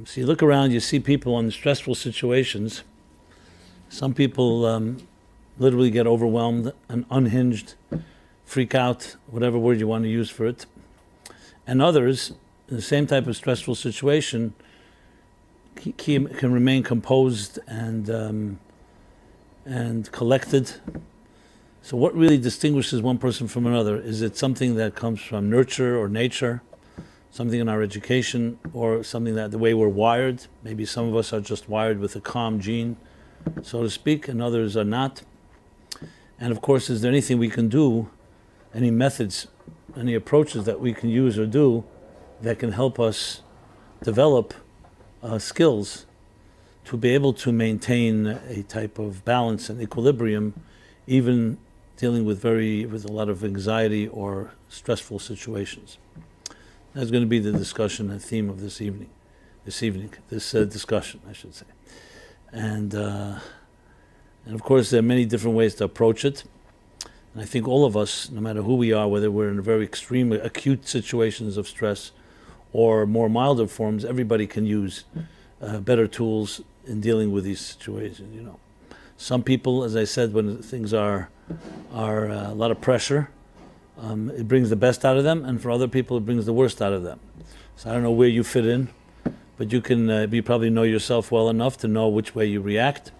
So you look around, you see people in stressful situations. Some people literally get overwhelmed and unhinged, freak out, whatever word you want to use for it. And others, in the same type of stressful situation, can remain composed and collected. So what really distinguishes one person from another? Is it something that comes from nurture or nature, something in our education, or something that the way we're wired? Maybe some of us are just wired with a calm gene, so to speak, and others are not. And of course, is there anything we can do, any methods, any approaches that we can use or do that can help us develop skills to be able to maintain a type of balance and equilibrium, even dealing with a lot of anxiety or stressful situations? That's going to be the discussion and theme of this discussion, I should say. And of course, there are many different ways to approach it. And I think all of us, no matter who we are, whether we're in very extreme, acute situations of stress or more milder forms, everybody can use better tools in dealing with these situations. Some people, as I said, when things are a lot of pressure, it brings the best out of them, and for other people, it brings the worst out of them. So I don't know where you fit in, but you probably know yourself well enough to know which way you react.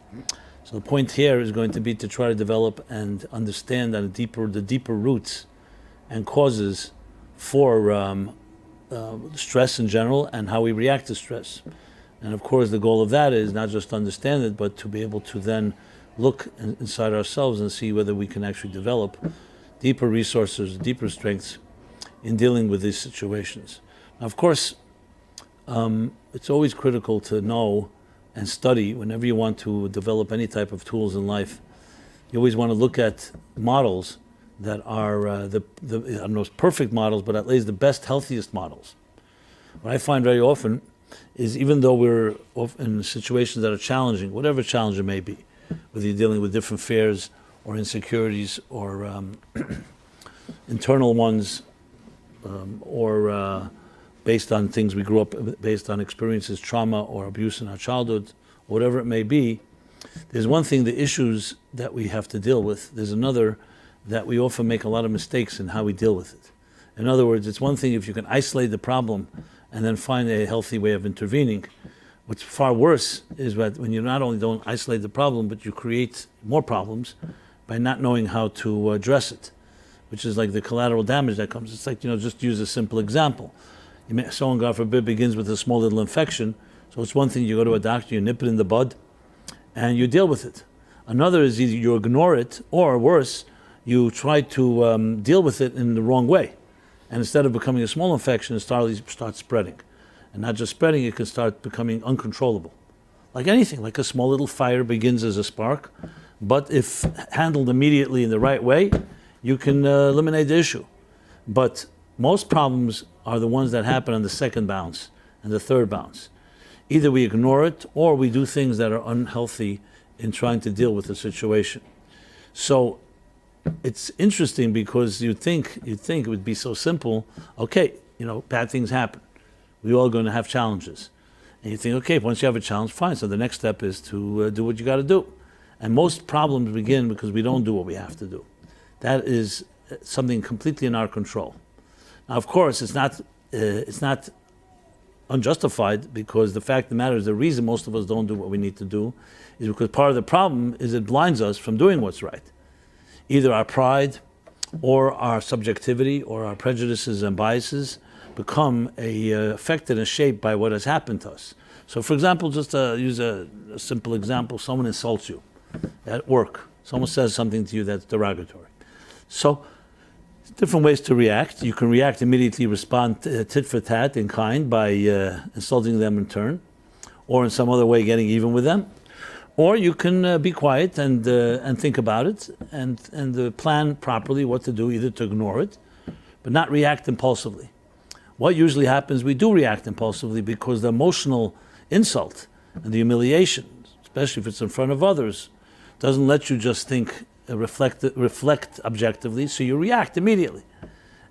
So the point here is going to be to try to develop and understand the deeper roots and causes for stress in general and how we react to stress. And of course, the goal of that is not just to understand it, but to be able to then look inside ourselves and see whether we can actually develop deeper resources, deeper strengths in dealing with these situations. Now, of course, it's always critical to know and study whenever you want to develop any type of tools in life. You always want to look at models that are the most perfect models, but at least the best, healthiest models. What I find very often is, even though we're in situations that are challenging, whatever challenge it may be, whether you're dealing with different fears or insecurities or internal ones, or based on things we grew up, based on experiences, trauma or abuse in our childhood, whatever it may be, there's one thing, the issues that we have to deal with. There's another, that we often make a lot of mistakes in how we deal with it. In other words, it's one thing if you can isolate the problem and then find a healthy way of intervening. What's far worse is that when you not only don't isolate the problem, but you create more problems by not knowing how to address it, which is like the collateral damage that comes. It's like, just use a simple example. Someone, God forbid, begins with a small little infection. So it's one thing, you go to a doctor, you nip it in the bud, and you deal with it. Another is either you ignore it, or worse, you try to deal with it in the wrong way. And instead of becoming a small infection, it starts spreading. And not just spreading, it can start becoming uncontrollable. Like anything, like a small little fire begins as a spark, but if handled immediately in the right way, you can eliminate the issue. But most problems are the ones that happen on the second bounce and the third bounce. Either we ignore it, or we do things that are unhealthy in trying to deal with the situation. So it's interesting because you'd think it would be so simple. Okay, bad things happen. We're all going to have challenges. And you think, okay, once you have a challenge, fine. So the next step is to do what you got to do. And most problems begin because we don't do what we have to do. That is something completely in our control. Now, of course, it's not unjustified, because the fact of the matter is the reason most of us don't do what we need to do is because part of the problem is it blinds us from doing what's right. Either our pride or our subjectivity or our prejudices and biases become affected and shaped by what has happened to us. So, for example, just to use a simple example, someone insults you at work. Someone says something to you that's derogatory. So, different ways to react. You can react immediately, respond tit for tat in kind by insulting them in turn, or in some other way getting even with them. Or you can be quiet and think about it and plan properly what to do, either to ignore it, but not react impulsively. What usually happens, we do react impulsively because the emotional insult and the humiliation, especially if it's in front of others, doesn't let you just think, reflect objectively, so you react immediately.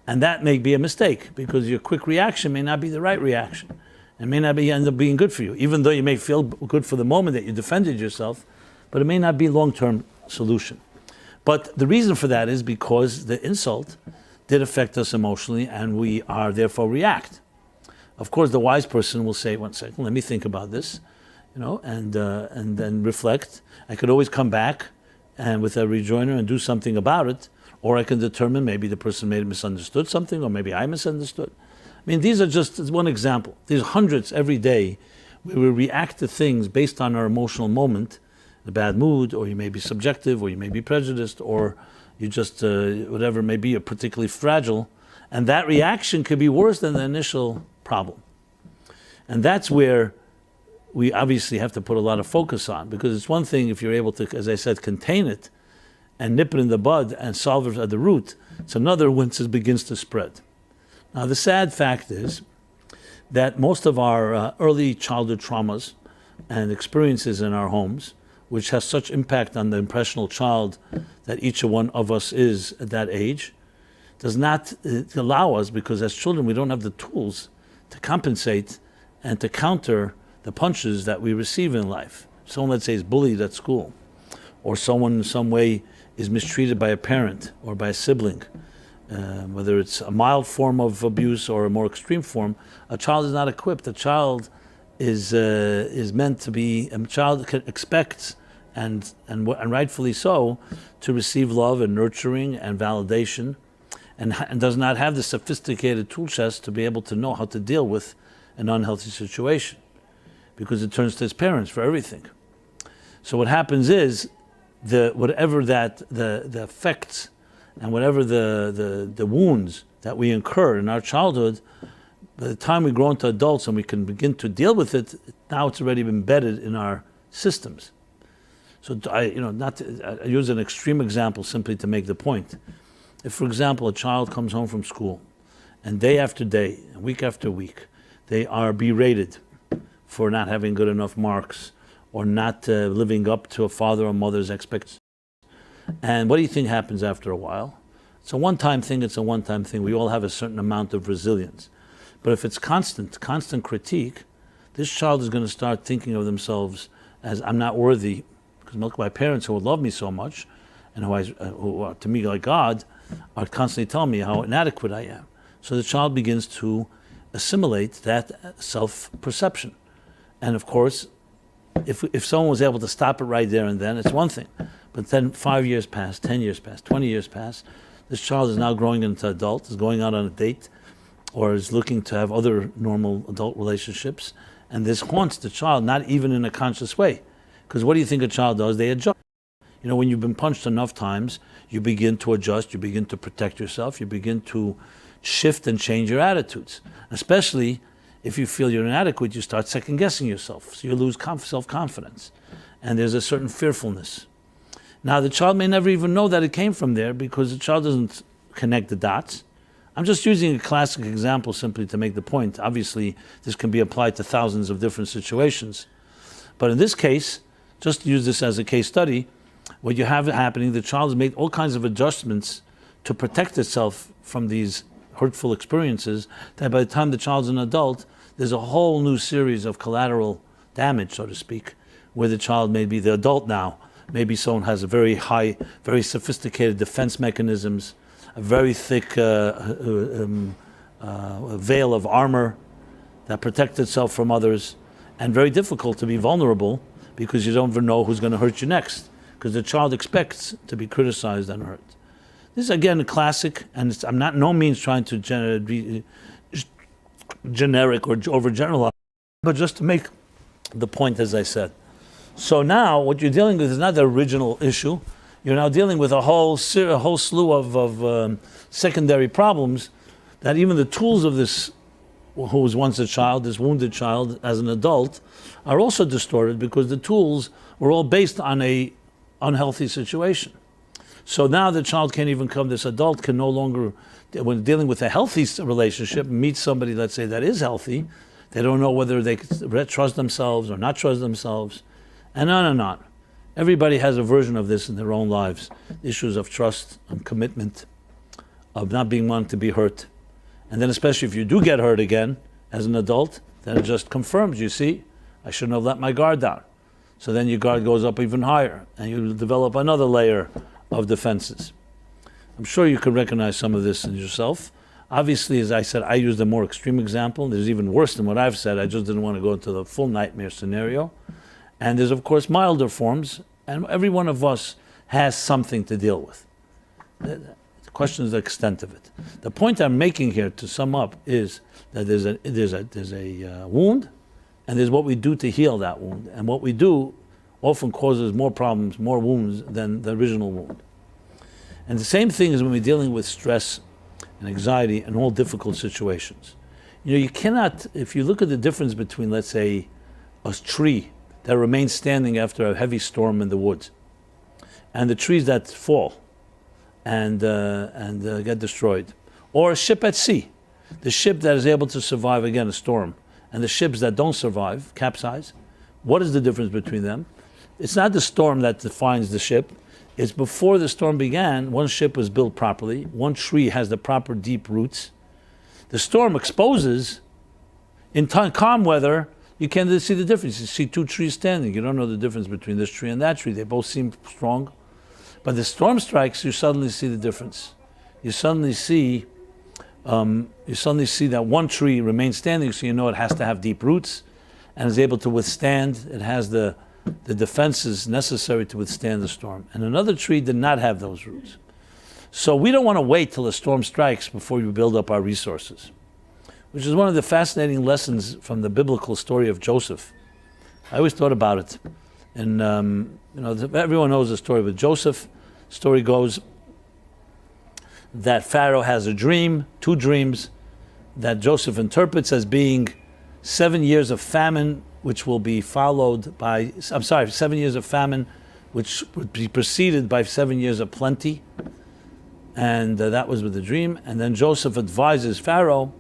And that may be a mistake, because your quick reaction may not be the right reaction. It may not end up being good for you, even though you may feel good for the moment that you defended yourself, but it may not be a long-term solution. But the reason for that is because the insult did affect us emotionally, and we are therefore react. Of course, the wise person will say, "1 second, let me think about this," and then reflect. I could always come back and with a rejoinder and do something about it, or I can determine maybe the person may have misunderstood something, or maybe I misunderstood. I mean, these are just one example. There's hundreds every day where we react to things based on our emotional moment, the bad mood, or you may be subjective, or you may be prejudiced, or you just, whatever may be, you're particularly fragile. And that reaction could be worse than the initial problem. And that's where we obviously have to put a lot of focus on, because it's one thing if you're able to, as I said, contain it and nip it in the bud and solve it at the root. It's another once it begins to spread. Now, the sad fact is that most of our early childhood traumas and experiences in our homes, which has such impact on the impressionable child that each one of us is at that age, does not allow us, because as children we don't have the tools to compensate and to counter the punches that we receive in life. Someone, let's say, is bullied at school, or someone in some way is mistreated by a parent or by a sibling, whether it's a mild form of abuse or a more extreme form, a child is not equipped. A child is meant to be, a child expects, and rightfully so, to receive love and nurturing and validation, and does not have the sophisticated tool chest to be able to know how to deal with an unhealthy situation, because it turns to his parents for everything. So what happens is, whatever that the effects and whatever the wounds that we incur in our childhood, by the time we grow into adults and we can begin to deal with it, now it's already embedded in our systems. So I use an extreme example simply to make the point. If, for example, a child comes home from school, and day after day, week after week, they are berated for not having good enough marks, or not living up to a father or mother's expectations. And what do you think happens after a while? It's a one-time thing, We all have a certain amount of resilience. But if it's constant critique, this child is going to start thinking of themselves as, I'm not worthy, because my parents who love me so much, and who are to me like God, are constantly telling me how inadequate I am. So the child begins to assimilate that self-perception. And of course, if someone was able to stop it right there and then, it's one thing. But then 5 years pass, 10 years pass, 20 years pass. This child is now growing into adult, is going out on a date, or is looking to have other normal adult relationships. And this haunts the child, not even in a conscious way. Because what do you think a child does? They adjust. When you've been punched enough times, you begin to adjust, you begin to protect yourself, you begin to shift and change your attitudes. Especially if you feel you're inadequate, you start second-guessing yourself. So you lose self-confidence. And there's a certain fearfulness. Now, the child may never even know that it came from there, because the child doesn't connect the dots. I'm just using a classic example simply to make the point. Obviously, this can be applied to thousands of different situations. But in this case, just to use this as a case study, what you have happening, the child has made all kinds of adjustments to protect itself from these hurtful experiences, that by the time the child's an adult, there's a whole new series of collateral damage, so to speak, where the child may be the adult now. Maybe someone has a very high, very sophisticated defense mechanisms, a very thick veil of armor that protects itself from others, and very difficult to be vulnerable, because you don't even know who's going to hurt you next, because the child expects to be criticized and hurt. This is again a classic, and I'm not no means trying to be generic or overgeneralize, but just to make the point, as I said. So now what you're dealing with is not the original issue. You're now dealing with a whole slew of secondary problems that even the tools of this, who was once a child, this wounded child, as an adult, are also distorted, because the tools were all based on a unhealthy situation. So now the child can't even come, this adult can no longer, when dealing with a healthy relationship, meet somebody, let's say, that is healthy, they don't know whether they trust themselves or not trust themselves, and on and on. Everybody has a version of this in their own lives. Issues of trust and commitment, of not being wanting to be hurt. And then especially if you do get hurt again as an adult, then it just confirms, you see, I shouldn't have let my guard down. So then your guard goes up even higher, and you develop another layer of defenses. I'm sure you could recognize some of this in yourself. Obviously, as I said, I used a more extreme example. There's even worse than what I've said. I just didn't want to go into the full nightmare scenario. And there's, of course, milder forms, and every one of us has something to deal with. The question is the extent of it. The point I'm making here, to sum up, is that there's a wound, and there's what we do to heal that wound. And what we do often causes more problems, more wounds than the original wound. And the same thing is when we're dealing with stress and anxiety and all difficult situations. You cannot, if you look at the difference between, let's say, a tree that remains standing after a heavy storm in the woods, and the trees that fall and get destroyed, or a ship at sea, the ship that is able to survive, again, a storm, and the ships that don't survive, capsize. What is the difference between them? It's not the storm that defines the ship. It's before the storm began, one ship was built properly, one tree has the proper deep roots. The storm exposes, in calm weather, you can't see the difference. You see two trees standing. You don't know the difference between this tree and that tree. They both seem strong. But the storm strikes, you suddenly see the difference. You suddenly see that one tree remains standing, so you know it has to have deep roots and is able to withstand. It has the defenses necessary to withstand the storm. And another tree did not have those roots. So we don't want to wait till a storm strikes before we build up our resources, which is one of the fascinating lessons from the biblical story of Joseph. I always thought about it. And everyone knows the story with Joseph. The story goes that Pharaoh has a dream, two dreams, that Joseph interprets as being 7 years of famine, which will be followed by, 7 years of famine, which would be preceded by 7 years of plenty. And that was with the dream. And then Joseph advises Pharaoh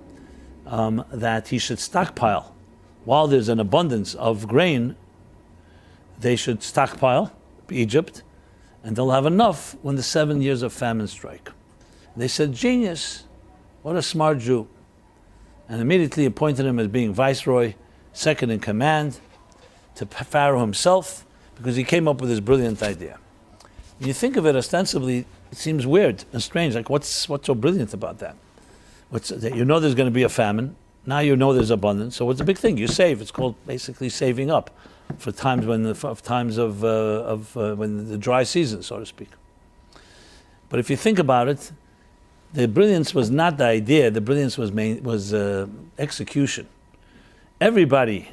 that he should stockpile. While there's an abundance of grain, they should stockpile Egypt, and they'll have enough when the 7 years of famine strike. They said, genius, what a smart Jew. And immediately appointed him as being viceroy, second in command to Pharaoh himself, because he came up with this brilliant idea. When you think of it ostensibly, it seems weird and strange. Like, what's so brilliant about that? You know there's going to be a famine. Now you know there's abundance. So what's the big thing? You save. It's called basically saving up for times when when the dry season, so to speak. But if you think about it, the brilliance was not the idea. The brilliance was execution. Everybody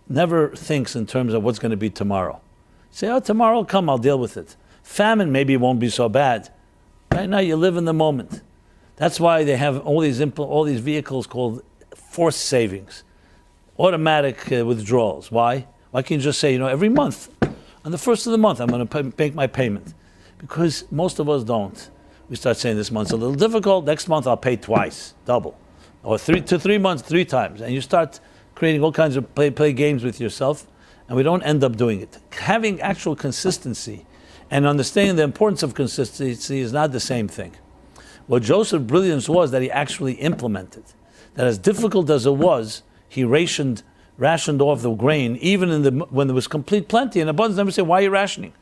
never thinks in terms of what's going to be tomorrow. Say, oh, tomorrow will come, I'll deal with it. Famine, maybe it won't be so bad. Right now, you live in the moment. That's why they have all these vehicles called forced savings, automatic withdrawals. Why? Why can't you just say, every month, on the first of the month, I'm going to make my payment? Because most of us don't. We start saying this month's a little difficult. Next month, I'll pay twice, double, or 3 months, 3 times, and you start creating all kinds of play games with yourself, and we don't end up doing it. Having actual consistency and understanding the importance of consistency is not the same thing. What Joseph's brilliance was that he actually implemented. That as difficult as it was, he rationed off the grain, even when there was complete plenty and abundance. Never say, why are you rationing?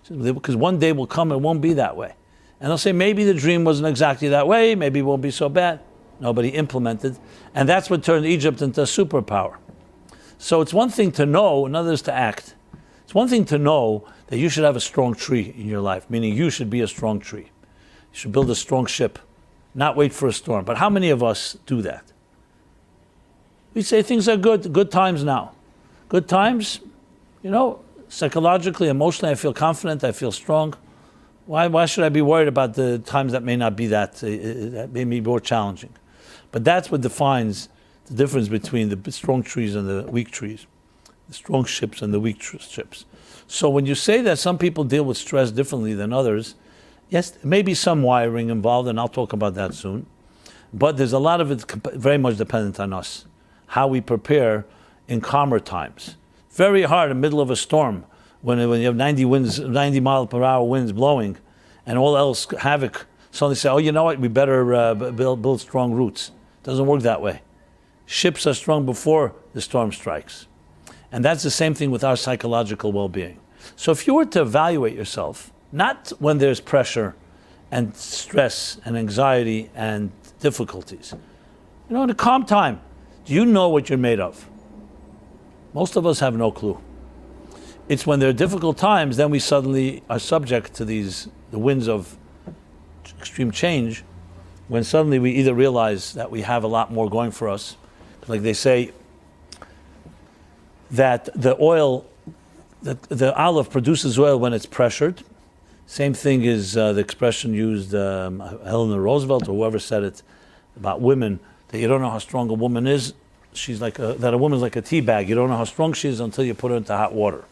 Because one day will come, it won't be that way. And they'll say, maybe the dream wasn't exactly that way, maybe it won't be so bad. Nobody implemented. And that's what turned Egypt into a superpower. So it's one thing to know, another is to act. It's one thing to know that you should have a strong tree in your life, meaning you should be a strong tree. You should build a strong ship, not wait for a storm. But how many of us do that? We say things are good times now. Good times, psychologically, emotionally, I feel confident, I feel strong. Why should I be worried about the times that may not be that may be more challenging? But that's what defines the difference between the strong trees and the weak trees, the strong ships and the weak ships. So when you say that some people deal with stress differently than others, yes, there may be some wiring involved, and I'll talk about that soon. But there's a lot of it very much dependent on us, how we prepare in calmer times. Very hard in the middle of a storm, when you have 90 mile per hour winds blowing, and all else havoc. Suddenly say, oh, you know what? We better build strong roots. Doesn't work that way. ships are strong before the storm strikes. And that's the same thing with our psychological well-being. So if you were to evaluate yourself, not when there's pressure and stress and anxiety and difficulties, in a calm time, do you know what you're made of? Most of us have no clue. It's when there are difficult times, then we suddenly are subject to the winds of extreme change, when suddenly we either realize that we have a lot more going for us. Like they say that the olive produces oil when it's pressured. Same thing is the expression used, Eleanor Roosevelt or whoever said it about women, that you don't know how strong a woman is. She's like that a woman's like a tea bag. You don't know how strong she is until you put her into hot water.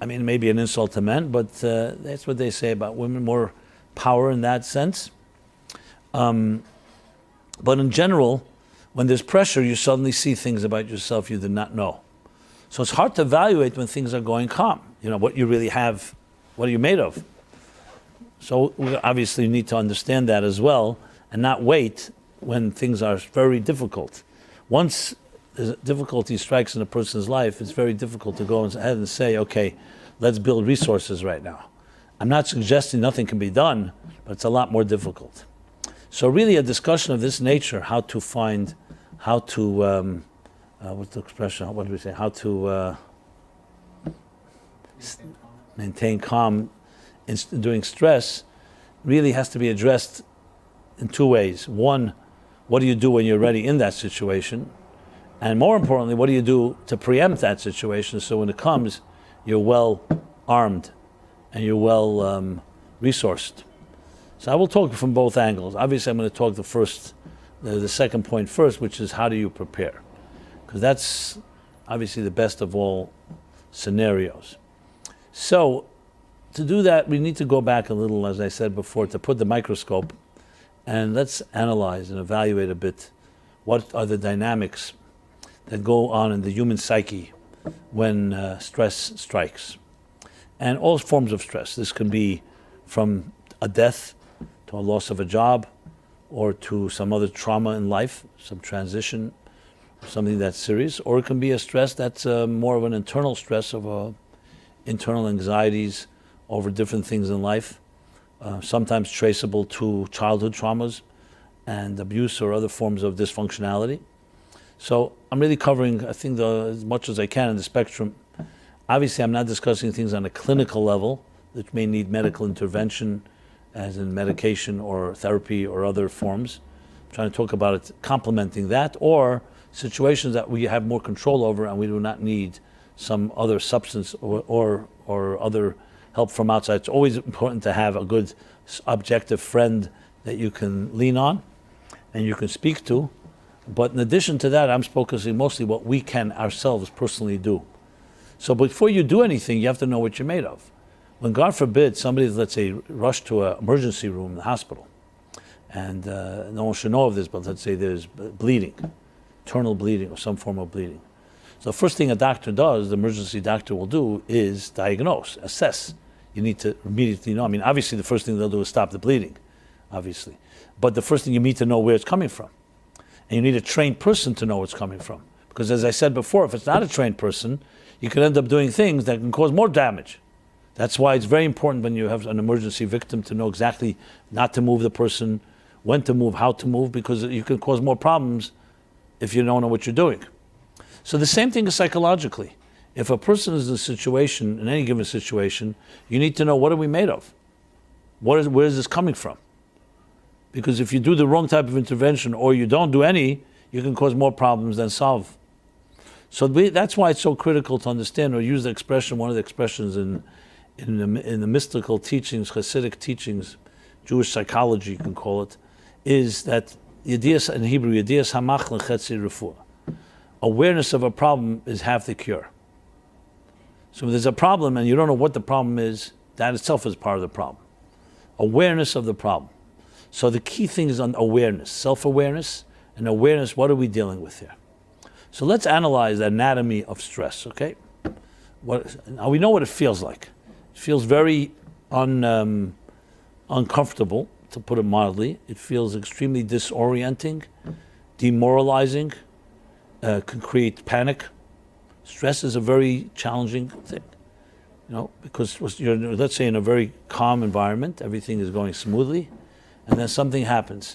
Maybe an insult to men, but that's what they say about women, more power in that sense. But in general, when there's pressure, you suddenly see things about yourself you did not know. So it's hard to evaluate when things are going calm. What you really have, what are you made of? So we obviously need to understand that as well, and not wait when things are very difficult. Once the difficulty strikes in a person's life, it's very difficult to go ahead and say, okay, let's build resources right now. I'm not suggesting nothing can be done, but it's a lot more difficult. So really a discussion of this nature, what's the expression, what do we say, how to maintain calm during stress, really has to be addressed in two ways. One, what do you do when you're already in that situation? And more importantly, what do you do to preempt that situation so when it comes, you're well armed and you're well resourced? So I will talk from both angles. Obviously, I'm going to talk the second point first, which is how do you prepare? Because that's obviously the best of all scenarios. So to do that, we need to go back a little, as I said before, to put the microscope and let's analyze and evaluate a bit what are the dynamics that go on in the human psyche when stress strikes. And all forms of stress. This can be from a death to a loss of a job or to some other trauma in life, some transition, something that's serious, or it can be a stress that's more of an internal stress of internal anxieties over different things in life, sometimes traceable to childhood traumas and abuse or other forms of dysfunctionality. So I'm really covering, I think, as much as I can in the spectrum. Obviously, I'm not discussing things on a clinical level that may need medical intervention, as in medication or therapy or other forms. I'm trying to talk about it complementing that, or situations that we have more control over and we do not need some other substance or other help from outside. It's always important to have a good objective friend that you can lean on and you can speak to. But in addition to that, I'm focusing mostly what we can ourselves personally do. So before you do anything, you have to know what you're made of. When, God forbid, somebody, let's say, rushed to an emergency room in the hospital, and no one should know of this, but let's say there's bleeding, internal bleeding or some form of bleeding. So the first thing a doctor does, the emergency doctor will do, is diagnose, assess. You need to immediately know. Obviously the first thing they'll do is stop the bleeding, obviously. But the first thing you need to know where it's coming from. And you need a trained person to know where it's coming from. Because as I said before, if it's not a trained person, you could end up doing things that can cause more damage. That's why it's very important when you have an emergency victim to know exactly not to move the person, when to move, how to move, because you can cause more problems if you don't know what you're doing. So the same thing is psychologically. If a person is in a situation, in any given situation, you need to know, what are we made of? Where is this coming from? Because if you do the wrong type of intervention or you don't do any, you can cause more problems than solve. So that's why it's so critical to understand or use the expression, one of the expressions in the mystical teachings, Hasidic teachings, Jewish psychology you can call it, is that Yedias, in Hebrew, Yedias hamach lechetzi refuah. Awareness of a problem is half the cure. So if there's a problem and you don't know what the problem is, that itself is part of the problem. Awareness of the problem. So the key thing is on awareness, self-awareness and awareness, what are we dealing with here? So let's analyze the anatomy of stress, okay? Now we know what it feels like. It feels very uncomfortable, to put it mildly. It feels extremely disorienting, demoralizing, can create panic. Stress is a very challenging thing, because you're, let's say, in a very calm environment, everything is going smoothly, and then something happens,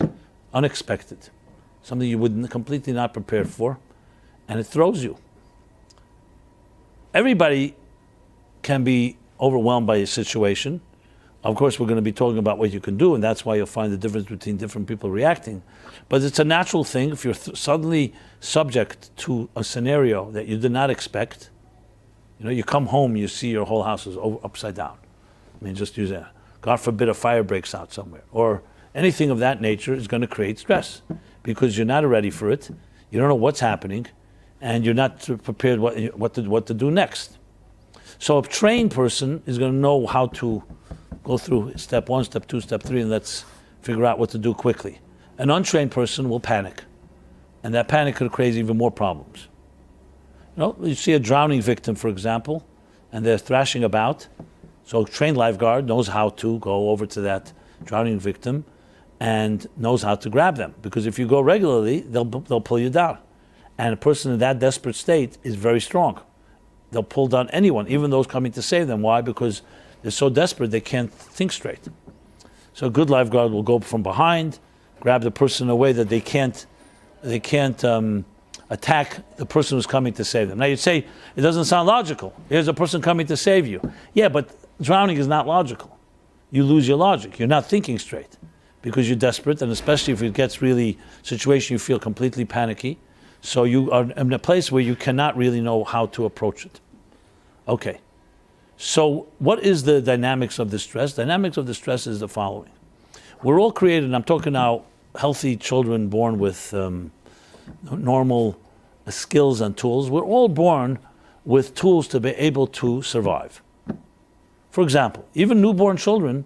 unexpected, something you would completely not prepared for, and it throws you. Everybody can be overwhelmed by a situation. Of course, we're going to be talking about what you can do, and that's why you'll find the difference between different people reacting. But it's a natural thing. If you're suddenly subject to a scenario that you did not expect, you come home, you see your whole house is upside down. Just use that. God forbid a fire breaks out somewhere, or anything of that nature is going to create stress because you're not ready for it. You don't know what's happening, and you're not prepared what to do next. So a trained person is going to know how to go through step 1, step 2, step 3, and let's figure out what to do quickly. An untrained person will panic, and that panic could create even more problems. You see a drowning victim, for example, and they're thrashing about. So a trained lifeguard knows how to go over to that drowning victim and knows how to grab them. Because if you go regularly, they'll pull you down. And a person in that desperate state is very strong. They'll pull down anyone, even those coming to save them. Why? Because they're so desperate they can't think straight. So a good lifeguard will go from behind, grab the person in a way that they can't attack the person who's coming to save them. Now you'd say, it doesn't sound logical. Here's a person coming to save you. Yeah, but drowning is not logical. You lose your logic. You're not thinking straight because you're desperate, and especially if it gets really situation you feel completely panicky. So you are in a place where you cannot really know how to approach it. Okay. So what is the dynamics of the stress? Dynamics of the stress is the following. We're all created, and I'm talking now healthy children born with normal skills and tools. We're all born with tools to be able to survive. For example, even newborn children,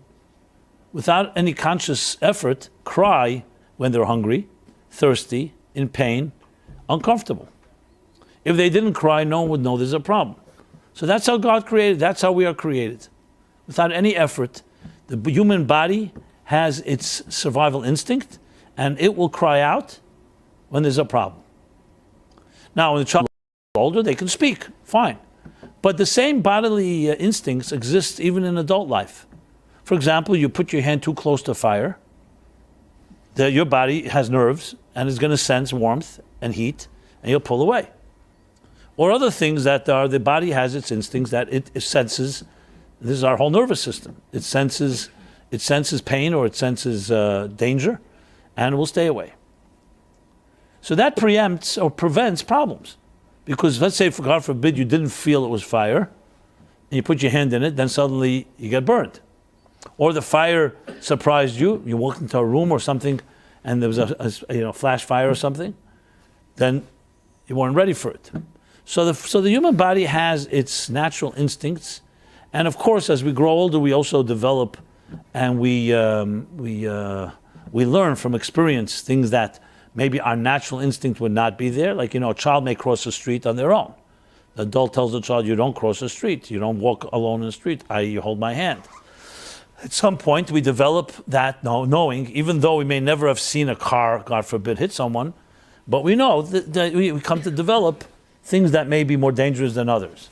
without any conscious effort, cry when they're hungry, thirsty, in pain, uncomfortable. If they didn't cry, no one would know there's a problem. So that's how God created, that's how we are created. Without any effort, the human body has its survival instinct, and it will cry out when there's a problem. Now, when the child is older, they can speak, fine. But the same bodily instincts exist even in adult life. For example, you put your hand too close to fire, your body has nerves, and is going to sense warmth and heat, and you'll pull away. Or other things that the body has its instincts that it senses. This is our whole nervous system. It senses pain, or it senses danger, and will stay away. So that preempts or prevents problems. Because let's say, for God forbid, you didn't feel it was fire, and you put your hand in it, then suddenly you get burned. Or the fire surprised you, you walked into a room or something, and there was a flash fire or something, then you weren't ready for it. So the human body has its natural instincts, and of course, as we grow older, we also develop, and we learn from experience things that maybe our natural instinct would not be there. Like, a child may cross the street on their own. The adult tells the child, you don't cross the street. You don't walk alone in the street. You hold my hand. At some point, we develop that knowing, even though we may never have seen a car, God forbid, hit someone, but we know that we come to develop things that may be more dangerous than others.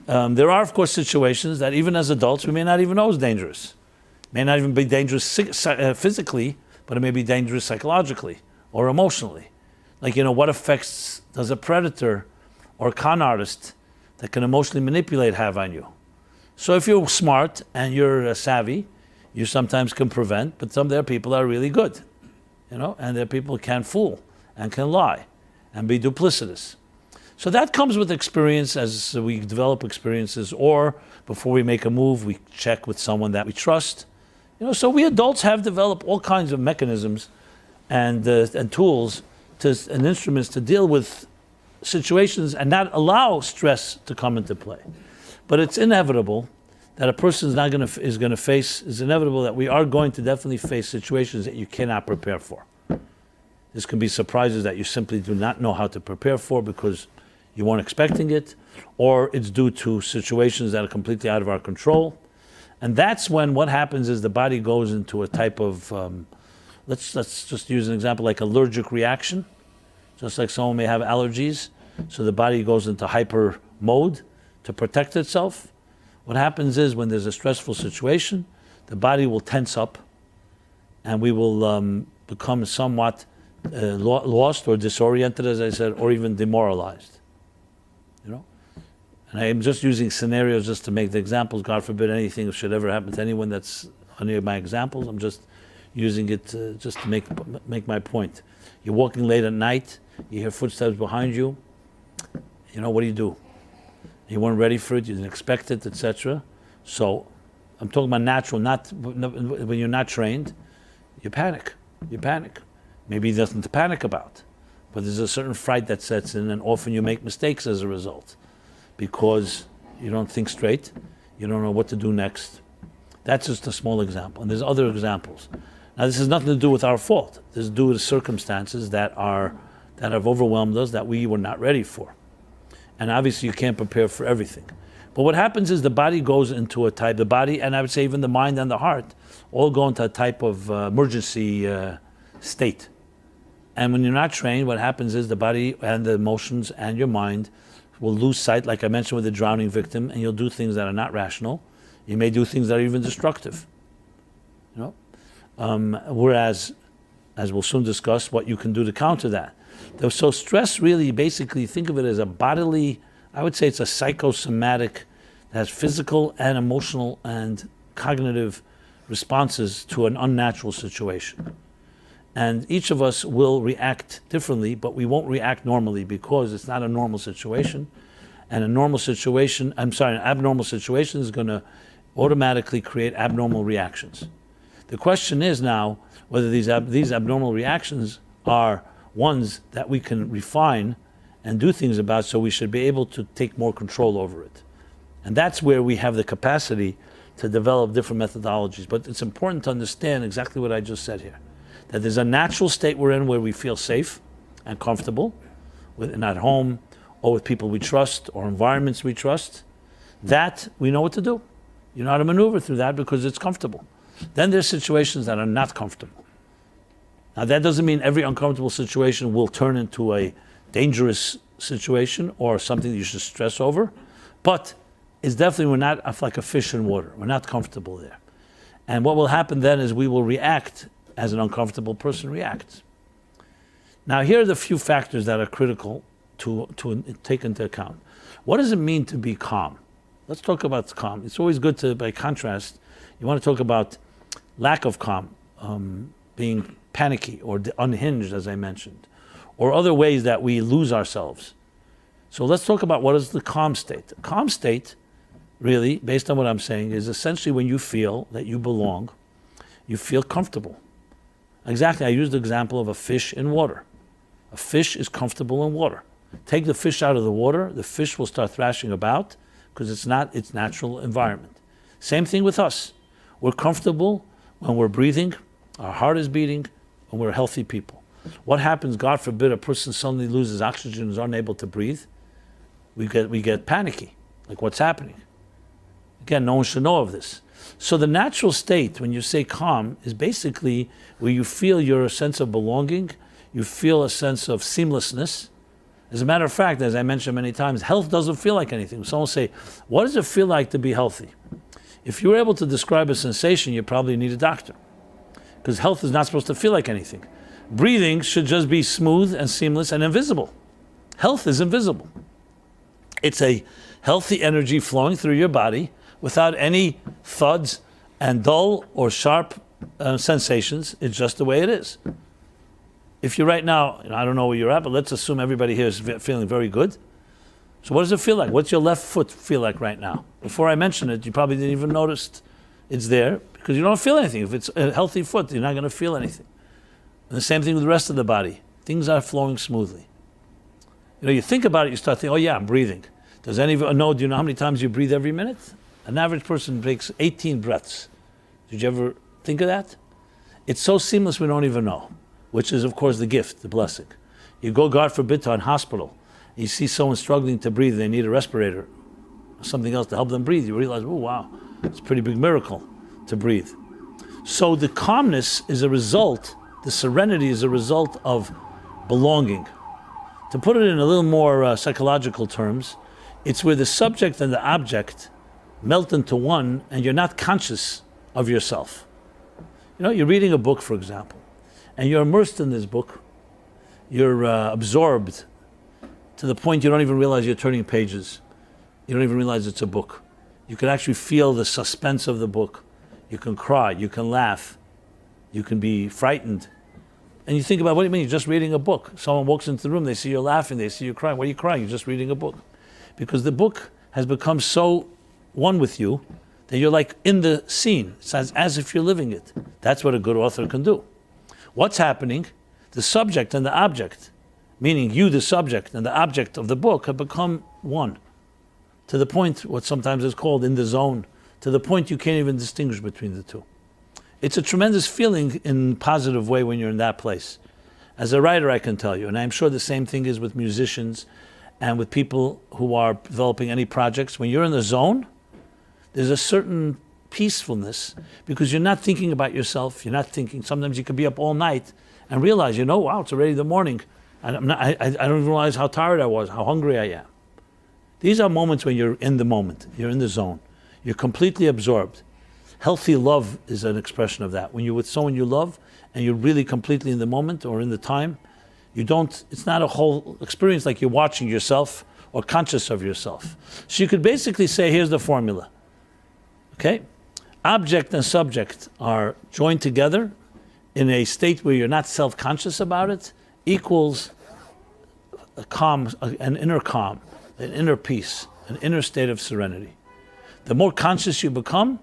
There are, of course, situations that even as adults, we may not even know is dangerous. It may not even be dangerous physically, but it may be dangerous psychologically or emotionally. Like, what effects does a predator or a con artist that can emotionally manipulate have on you? So if you're smart and you're savvy, you sometimes can prevent, but there are people that are really good, and there are people who can fool and can lie and be duplicitous. So that comes with experience as we develop experiences, or before we make a move, we check with someone that we trust. So we adults have developed all kinds of mechanisms and tools and instruments to deal with situations and not allow stress to come into play. But it's inevitable that a person is inevitable that we are going to definitely face situations that you cannot prepare for. This can be surprises that you simply do not know how to prepare for because you weren't expecting it, or it's due to situations that are completely out of our control. And that's when what happens is the body goes into a type of let's just use an example like allergic reaction. Just like someone may have allergies, so the body goes into hyper mode to protect itself. What happens is when there's a stressful situation, the body will tense up and we will become somewhat lost or disoriented, as I said, or even demoralized. You know? And I am just using scenarios just to make the examples. God forbid anything should ever happen to anyone that's any of my examples. I'm just using it just to make my point. You're walking late at night, you hear footsteps behind you. You know, what do? You weren't ready for it, you didn't expect it, etc. So I'm talking about natural, not when you're not trained, you panic. Maybe there's nothing to panic about, but there's a certain fright that sets in, and often you make mistakes as a result because you don't think straight, you don't know what to do next. That's just a small example, and there's other examples. Now, this has nothing to do with our fault. This is due to circumstances that have overwhelmed us that we were not ready for. And obviously, you can't prepare for everything. But what happens is the body goes into a type, the body, and I would say even the mind and the heart, all go into a type of emergency state. And when you're not trained, what happens is the body and the emotions and your mind will lose sight, like I mentioned with the drowning victim, and you'll do things that are not rational. You may do things that are even destructive. You know? Whereas, as we'll soon discuss, what you can do to counter that. So stress really, basically, think of it as a bodily, I would say it's a psychosomatic, that has physical and emotional and cognitive responses to an unnatural situation. And each of us will react differently, but we won't react normally because it's not a normal situation. And an abnormal situation is going to automatically create abnormal reactions. The question is now whether these abnormal reactions are ones that we can refine and do things about, so we should be able to take more control over it. And that's where we have the capacity to develop different methodologies. But it's important to understand exactly what I just said here, that there's a natural state we're in where we feel safe and comfortable, and at home or with people we trust or environments we trust, that we know what to do. You know how to maneuver through that because it's comfortable. Then there's situations that are not comfortable. Now that doesn't mean every uncomfortable situation will turn into a dangerous situation or something that you should stress over, but it's definitely, we're not like a fish in water. We're not comfortable there. And what will happen then is we will react as an uncomfortable person reacts. Now here are the few factors that are critical to take into account. What does it mean to be calm? Let's talk about calm. It's always good to, by contrast, you want to talk about lack of calm, being panicky or unhinged, as I mentioned, or other ways that we lose ourselves. So let's talk about what is the calm state. The calm state, really, based on what I'm saying, is essentially when you feel that you belong, you feel comfortable. Exactly, I used the example of a fish in water. A fish is comfortable in water. Take the fish out of the water, the fish will start thrashing about because it's not its natural environment. Same thing with us. We're comfortable when we're breathing, our heart is beating, and we're healthy people. What happens, God forbid, a person suddenly loses oxygen and is unable to breathe? We get panicky, like what's happening? Again, no one should know of this. So the natural state, when you say calm, is basically where you feel your sense of belonging, you feel a sense of seamlessness. As a matter of fact, as I mentioned many times, health doesn't feel like anything. Someone will say, what does it feel like to be healthy? If you were able to describe a sensation, you probably need a doctor, because health is not supposed to feel like anything. Breathing should just be smooth and seamless and invisible. Health is invisible. It's a healthy energy flowing through your body without any thuds and dull or sharp sensations. It's just the way it is. If you're right now, I don't know where you're at, but let's assume everybody here is feeling very good. So what does it feel like? What's your left foot feel like right now? Before I mention it, you probably didn't even notice it's there because you don't feel anything. If it's a healthy foot, you're not going to feel anything. And the same thing with the rest of the body. Things are flowing smoothly. You know, you think about it, you start thinking, oh yeah, I'm breathing. Does anyone know, do you know how many times you breathe every minute? An average person takes 18 breaths. Did you ever think of that? It's so seamless we don't even know, which is, of course, the gift, the blessing. You go, God forbid, to a hospital. You see someone struggling to breathe, they need a respirator, or something else to help them breathe. You realize, oh, wow, it's a pretty big miracle to breathe. So the calmness is a result The serenity is a result of belonging. To put it in a little more psychological terms, it's where the subject and the object melt into one and you're not conscious of yourself. You know, you're reading a book, for example, and you're immersed in this book. You're absorbed to the point you don't even realize you're turning pages. You don't even realize it's a book. You can actually feel the suspense of the book. You can cry, you can laugh, you can be frightened. And you think about, what do you mean? You're just reading a book. Someone walks into the room, they see you laughing, they see you crying. Why are you crying? You're just reading a book. Because the book has become so one with you that you're like in the scene. It's as if you're living it. That's what a good author can do. What's happening? The subject and the object, meaning you, the subject, and the object of the book have become one. To the point, what sometimes is called in the zone, to the point you can't even distinguish between the two. It's a tremendous feeling in a positive way when you're in that place. As a writer, I can tell you, and I'm sure the same thing is with musicians and with people who are developing any projects. When you're in the zone, there's a certain peacefulness because you're not thinking about yourself. You're not thinking. Sometimes you could be up all night and realize, wow, it's already the morning. And I don't even realize how tired I was, how hungry I am. These are moments when you're in the moment. You're in the zone. You're completely absorbed. Healthy love is an expression of that. When you're with someone you love and you're really completely in the moment or in the time, it's not a whole experience like you're watching yourself or conscious of yourself. So you could basically say, here's the formula. Okay? Object and subject are joined together in a state where you're not self-conscious about it, equals a calm, an inner calm, an inner peace, an inner state of serenity. The more conscious you become,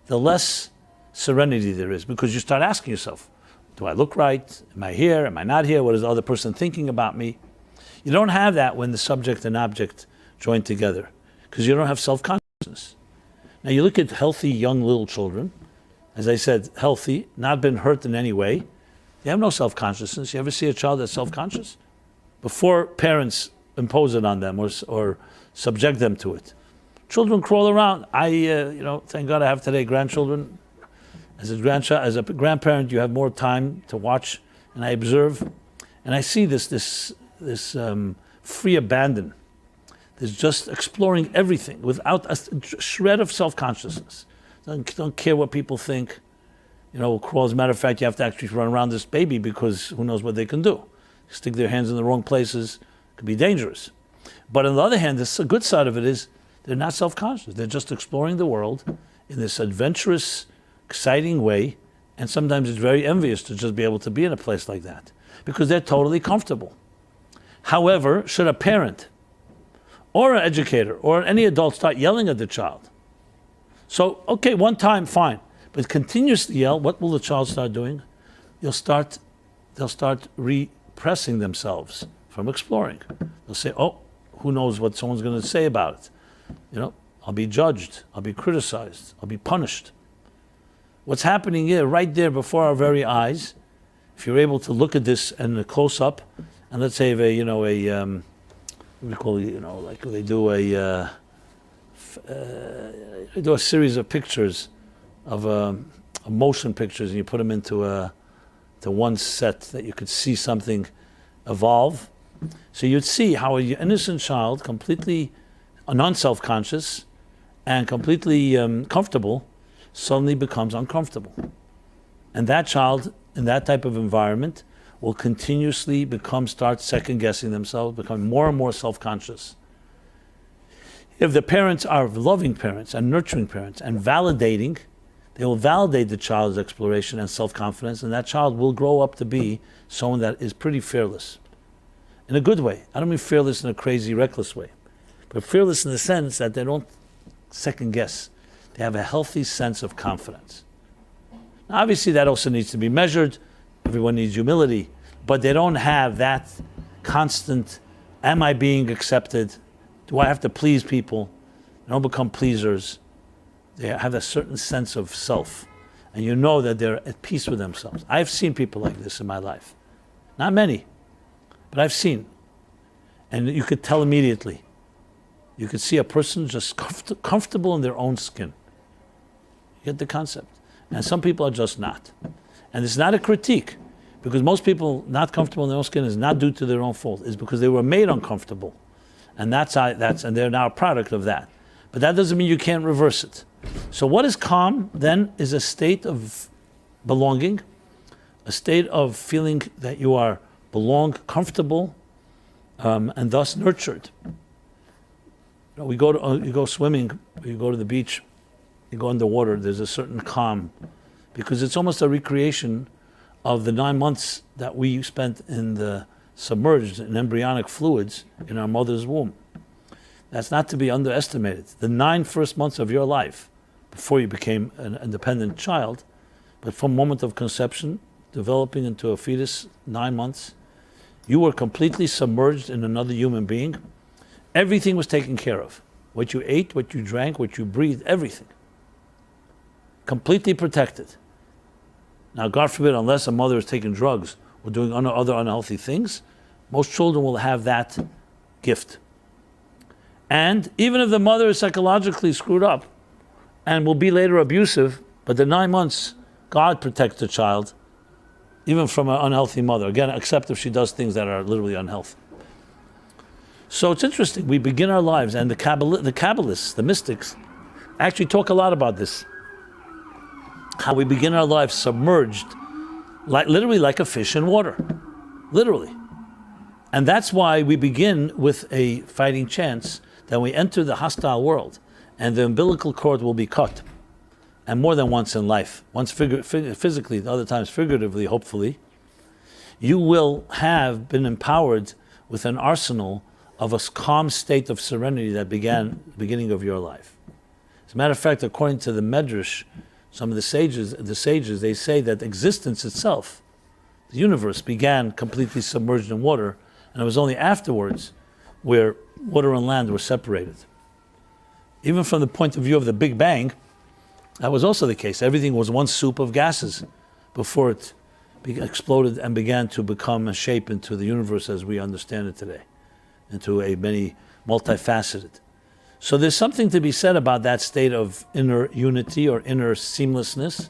the less serenity there is, because you start asking yourself, do I look right? Am I here? Am I not here? What is the other person thinking about me? You don't have that when the subject and object join together, because you don't have self-consciousness. Now you look at healthy young little children, as I said, healthy, not been hurt in any way. They have no self-consciousness. You ever see a child that's self-conscious? Before parents impose it on them or subject them to it. Children crawl around. Thank God I have today grandchildren. As a grandparent, you have more time to watch, and I observe, and I see this free abandon. There's just exploring everything without a shred of self-consciousness. Don't care what people think. As a matter of fact, you have to actually run around this baby because who knows what they can do. Stick their hands in the wrong places, it could be dangerous. But on the other hand, the good side of it is they're not self-conscious. They're just exploring the world in this adventurous, exciting way, and sometimes it's very envious to just be able to be in a place like that because they're totally comfortable. However, should a parent or an educator or any adult start yelling at the child? So, okay, one time, fine. But continuously yell, what will the child start doing? They'll start repressing themselves from exploring. They'll say, who knows what someone's going to say about it? I'll be judged, I'll be criticized, I'll be punished. What's happening here, right there before our very eyes, if you're able to look at this in a close-up, and let's say they do a series of pictures of motion pictures, and you put them into one set that you could see something evolve. So you'd see how an innocent child, completely non-self-conscious and completely comfortable, suddenly becomes uncomfortable. And that child, in that type of environment, will continuously start second-guessing themselves, become more and more self-conscious. If the parents are loving parents and nurturing parents and validating, they will validate the child's exploration and self-confidence, and that child will grow up to be someone that is pretty fearless. In a good way. I don't mean fearless in a crazy, reckless way, but fearless in the sense that they don't second-guess. They have a healthy sense of confidence. Now, obviously, that also needs to be measured. Everyone needs humility, but they don't have that constant, am I being accepted? Do I have to please people? They don't become pleasers. They have a certain sense of self, and you know that they're at peace with themselves. I've seen people like this in my life. Not many, but I've seen. And you could tell immediately. You could see a person just comfortable in their own skin. You get the concept? And some people are just not. And it's not a critique, Because most people not comfortable in their own skin is not due to their own fault. It's because they were made uncomfortable. And and they're now a product of that. But that doesn't mean you can't reverse it. So what is calm then is a state of belonging, a state of feeling that you are comfortable, and thus nurtured. You go swimming, you go to the beach, you go underwater, there's a certain calm, because it's almost a recreation of the 9 months that we spent in the submerged in embryonic fluids in our mother's womb. That's not to be underestimated. The 9 first months of your life, before you became an independent child, but from moment of conception, developing into a fetus, 9 months, you were completely submerged in another human being. Everything was taken care of. What you ate, what you drank, what you breathed, everything. Completely protected. Now, God forbid, unless a mother is taking drugs or doing other unhealthy things, most children will have that gift. And even if the mother is psychologically screwed up and will be later abusive, but the 9 months, God protects the child, even from an unhealthy mother. Again, except if she does things that are literally unhealthy. So it's interesting. We begin our lives, and the Kabbalists, the mystics, actually talk a lot about this. How we begin our lives submerged, literally like a fish in water. Literally. And that's why we begin with a fighting chance that we enter the hostile world, and the umbilical cord will be cut. And more than once in life. Once physically, the other times figuratively, hopefully. You will have been empowered with an arsenal of a calm state of serenity that began the beginning of your life. As a matter of fact, according to the Medrash, some of the sages, they say that existence itself, the universe, began completely submerged in water, and it was only afterwards where water and land were separated. Even from the point of view of the Big Bang, that was also the case. Everything was one soup of gases before it exploded and began to become a shape into the universe as we understand it today, into a many multifaceted. So there's something to be said about that state of inner unity or inner seamlessness.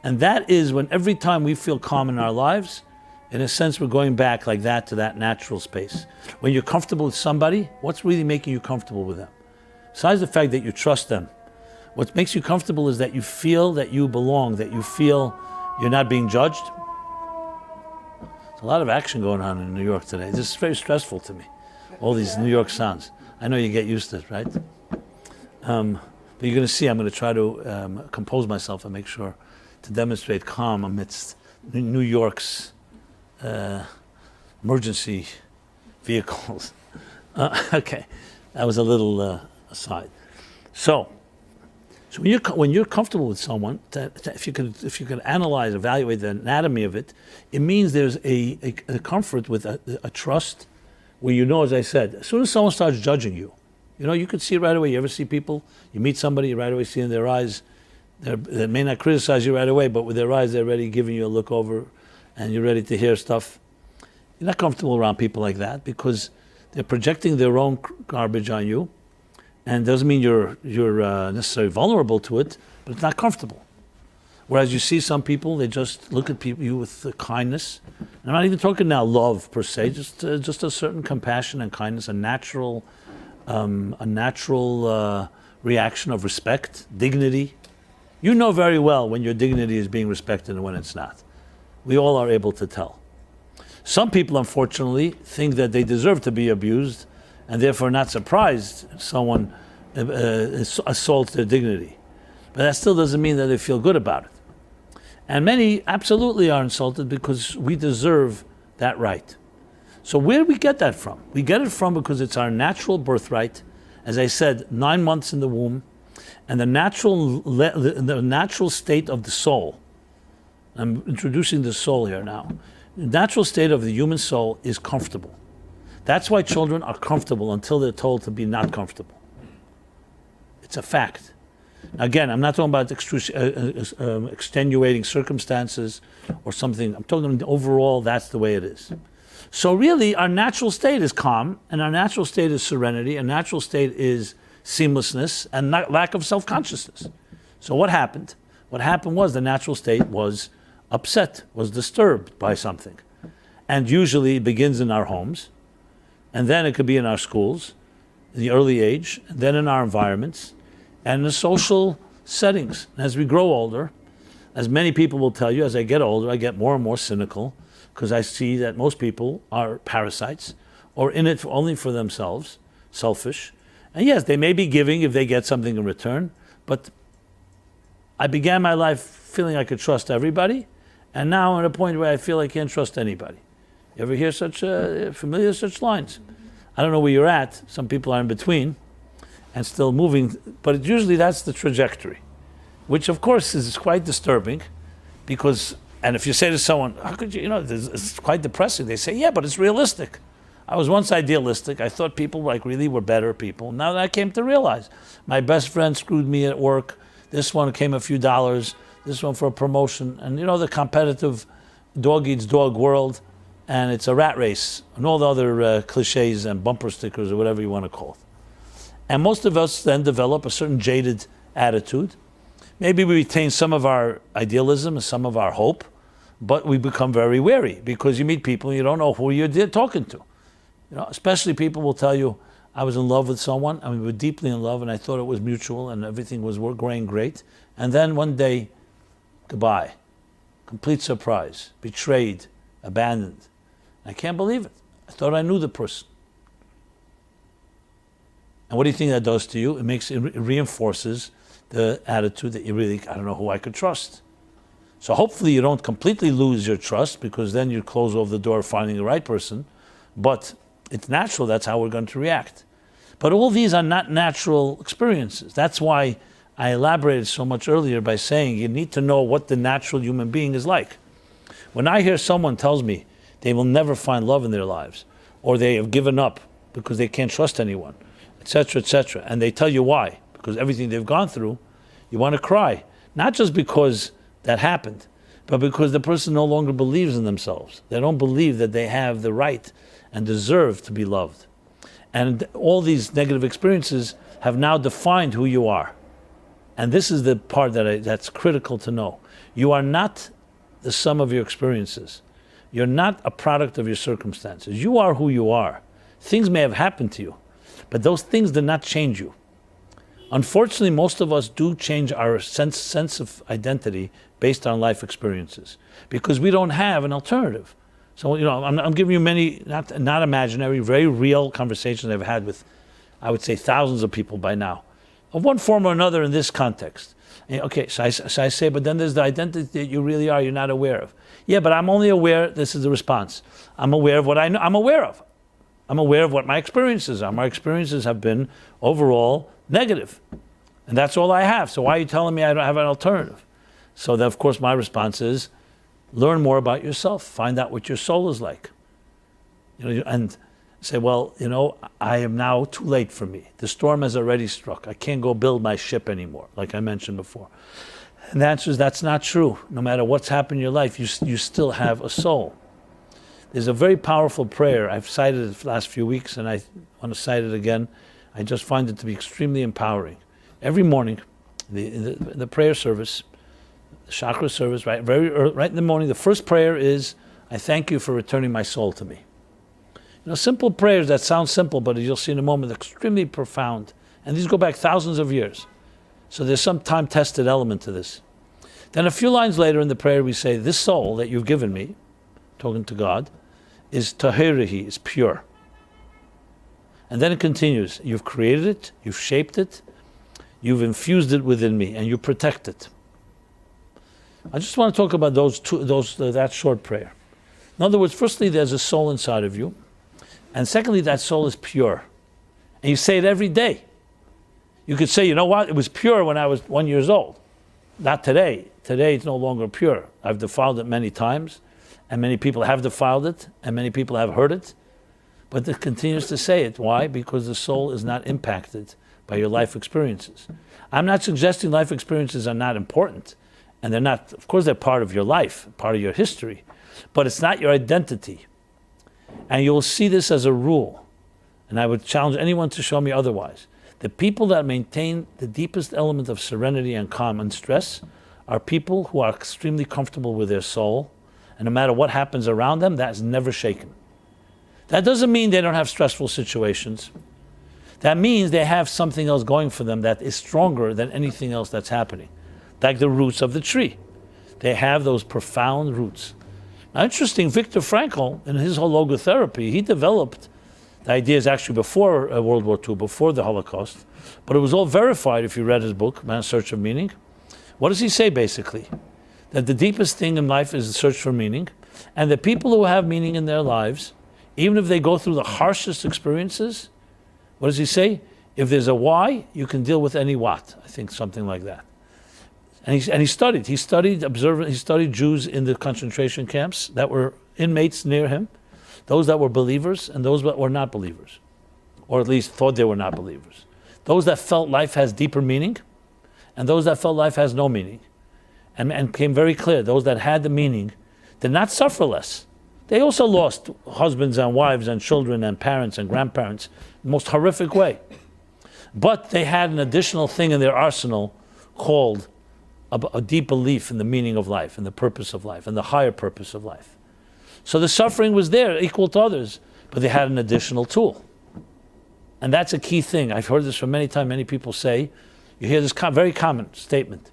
And that is when every time we feel calm in our lives, in a sense, we're going back like that to that natural space. When you're comfortable with somebody, what's really making you comfortable with them? Besides the fact that you trust them, what makes you comfortable is that you feel that you belong, that you feel you're not being judged. There's a lot of action going on in New York today. This is very stressful to me, all these New York sounds. I know you get used to it, right? But you're going to see, I'm going to try to compose myself and make sure to demonstrate calm amidst New York's emergency vehicles. Okay, that was a little aside. So when you're comfortable with someone, if you could analyze, evaluate the anatomy of it, it means there's a comfort with a trust, where you know, as I said, as soon as someone starts judging you, you could see it right away. You ever see people, you meet somebody, you right away see in their eyes, they may not criticize you right away, but with their eyes they're already giving you a look over, and you're ready to hear stuff. You're not comfortable around people like that because they're projecting their own garbage on you. And doesn't mean you're necessarily vulnerable to it, but it's not comfortable. Whereas you see some people, they just look at you with kindness. And I'm not even talking now love per se, just a certain compassion and kindness, a natural reaction of respect, dignity. You know very well when your dignity is being respected and when it's not. We all are able to tell. Some people, unfortunately, think that they deserve to be abused, and therefore not surprised someone assaults their dignity. But that still doesn't mean that they feel good about it. And many absolutely are insulted because we deserve that right. So where do we get that from? We get it from because it's our natural birthright. As I said, 9 months in the womb, and the natural state of the soul. I'm introducing the soul here now. The natural state of the human soul is comfortable. That's why children are comfortable until they're told to be not comfortable. It's a fact. Again, I'm not talking about extenuating circumstances or something. I'm talking overall, that's the way it is. So really, our natural state is calm, and our natural state is serenity, and natural state is seamlessness and lack of self-consciousness. So what happened? What happened was the natural state was upset, was disturbed by something. And usually it begins in our homes, and then it could be in our schools, in the early age, and then in our environments, and in the social settings. And as we grow older, as many people will tell you, as I get older, I get more and more cynical, because I see that most people are parasites, or in it only for themselves, selfish. And yes, they may be giving if they get something in return, but I began my life feeling I could trust everybody, and now I'm at a point where I feel I can't trust anybody. You ever hear familiar such lines? I don't know where you're at. Some people are in between and still moving, but usually that's the trajectory, which of course is quite disturbing, because, and if you say to someone, how could you, it's quite depressing. They say, yeah, but it's realistic. I was once idealistic. I thought people really were better people. Now that I came to realize, my best friend screwed me at work. This one came a few dollars, this one for a promotion, and the competitive dog eats dog world, and it's a rat race, and all the other cliches and bumper stickers or whatever you want to call it. And most of us then develop a certain jaded attitude. Maybe we retain some of our idealism and some of our hope, but we become very wary, because you meet people and you don't know who you're talking to. Especially people will tell you, I was in love with someone, and we were deeply in love, and I thought it was mutual, and everything was going great. And then one day, goodbye. Complete surprise. Betrayed. Abandoned. I can't believe it. I thought I knew the person. And what do you think that does to you? It reinforces the attitude that I don't know who I could trust. So hopefully you don't completely lose your trust, because then you close off the door finding the right person. But it's natural, that's how we're going to react. But all these are not natural experiences. That's why I elaborated so much earlier by saying you need to know what the natural human being is like. When I hear someone tells me they will never find love in their lives, or they have given up because they can't trust anyone, etc., and they tell you why, because everything they've gone through, you want to cry. Not just because that happened, but because the person no longer believes in themselves. They don't believe that they have the right and deserve to be loved. And all these negative experiences have now defined who you are. And this is the part that's critical to know. You are not the sum of your experiences. You're not a product of your circumstances. You are who you are. Things may have happened to you, but those things did not change you. Unfortunately, most of us do change our sense of identity based on life experiences, because we don't have an alternative. So, I'm giving you many, not imaginary, very real conversations I've had with, I would say, thousands of people by now, of one form or another in this context. Okay, so I say, but then there's the identity that you really are, you're not aware of. Yeah, but I'm only aware, this is the response, I'm aware of what I know, I'm aware of. I'm aware of what my experiences are. My experiences have been overall negative. And that's all I have. So why are you telling me I don't have an alternative? So then, of course, my response is, learn more about yourself. Find out what your soul is like. And say, well, I am now too late for me. The storm has already struck. I can't go build my ship anymore, like I mentioned before. And the answer is, that's not true. No matter what's happened in your life, you still have a soul. There's a very powerful prayer. I've cited it for the last few weeks, and I want to cite it again. I just find it to be extremely empowering. Every morning, the prayer service, the chakra service, right in the morning, the first prayer is, I thank you for returning my soul to me. Simple prayers that sound simple, but as you'll see in a moment, extremely profound. And these go back thousands of years. So there's some time-tested element to this. Then a few lines later in the prayer, we say, this soul that you've given me, talking to God, is tahirihi, is pure. And then it continues, you've created it, you've shaped it, you've infused it within me, and you protect it. I just want to talk about that short prayer. In other words, firstly, there's a soul inside of you, and secondly, that soul is pure. And you say it every day. You could say, you know what, it was pure when I was 1 year old. Not today. Today it's no longer pure. I've defiled it many times, and many people have defiled it, and many people have heard it, but it continues to say it. Why? Because the soul is not impacted by your life experiences. I'm not suggesting life experiences are not important, and they're not, of course they're part of your life, part of your history, but it's not your identity. And you'll see this as a rule, and I would challenge anyone to show me otherwise. The people that maintain the deepest element of serenity and calm and stress are people who are extremely comfortable with their soul, and no matter what happens around them, that is never shaken. That doesn't mean they don't have stressful situations. That means they have something else going for them that is stronger than anything else that's happening. Like the roots of the tree. They have those profound roots. Now, interesting, Viktor Frankl, in his whole logotherapy, he developed the ideas actually before World War II, before the Holocaust, but it was all verified if you read his book, Man's Search of Meaning. What does he say, basically? That the deepest thing in life is the search for meaning, and the people who have meaning in their lives, even if they go through the harshest experiences, what does he say? If there's a why, you can deal with any what. I think something like that. And he studied Jews in the concentration camps that were inmates near him, those that were believers and those that were not believers, or at least thought they were not believers. Those that felt life has deeper meaning, and those that felt life has no meaning. And became very clear, those that had the meaning did not suffer less. They also lost husbands and wives and children and parents and grandparents in the most horrific way. But they had an additional thing in their arsenal called a deep belief in the meaning of life, and the purpose of life, and the higher purpose of life. So the suffering was there, equal to others, but they had an additional tool. And that's a key thing. I've heard this from many times. Many people say, you hear this very common statement.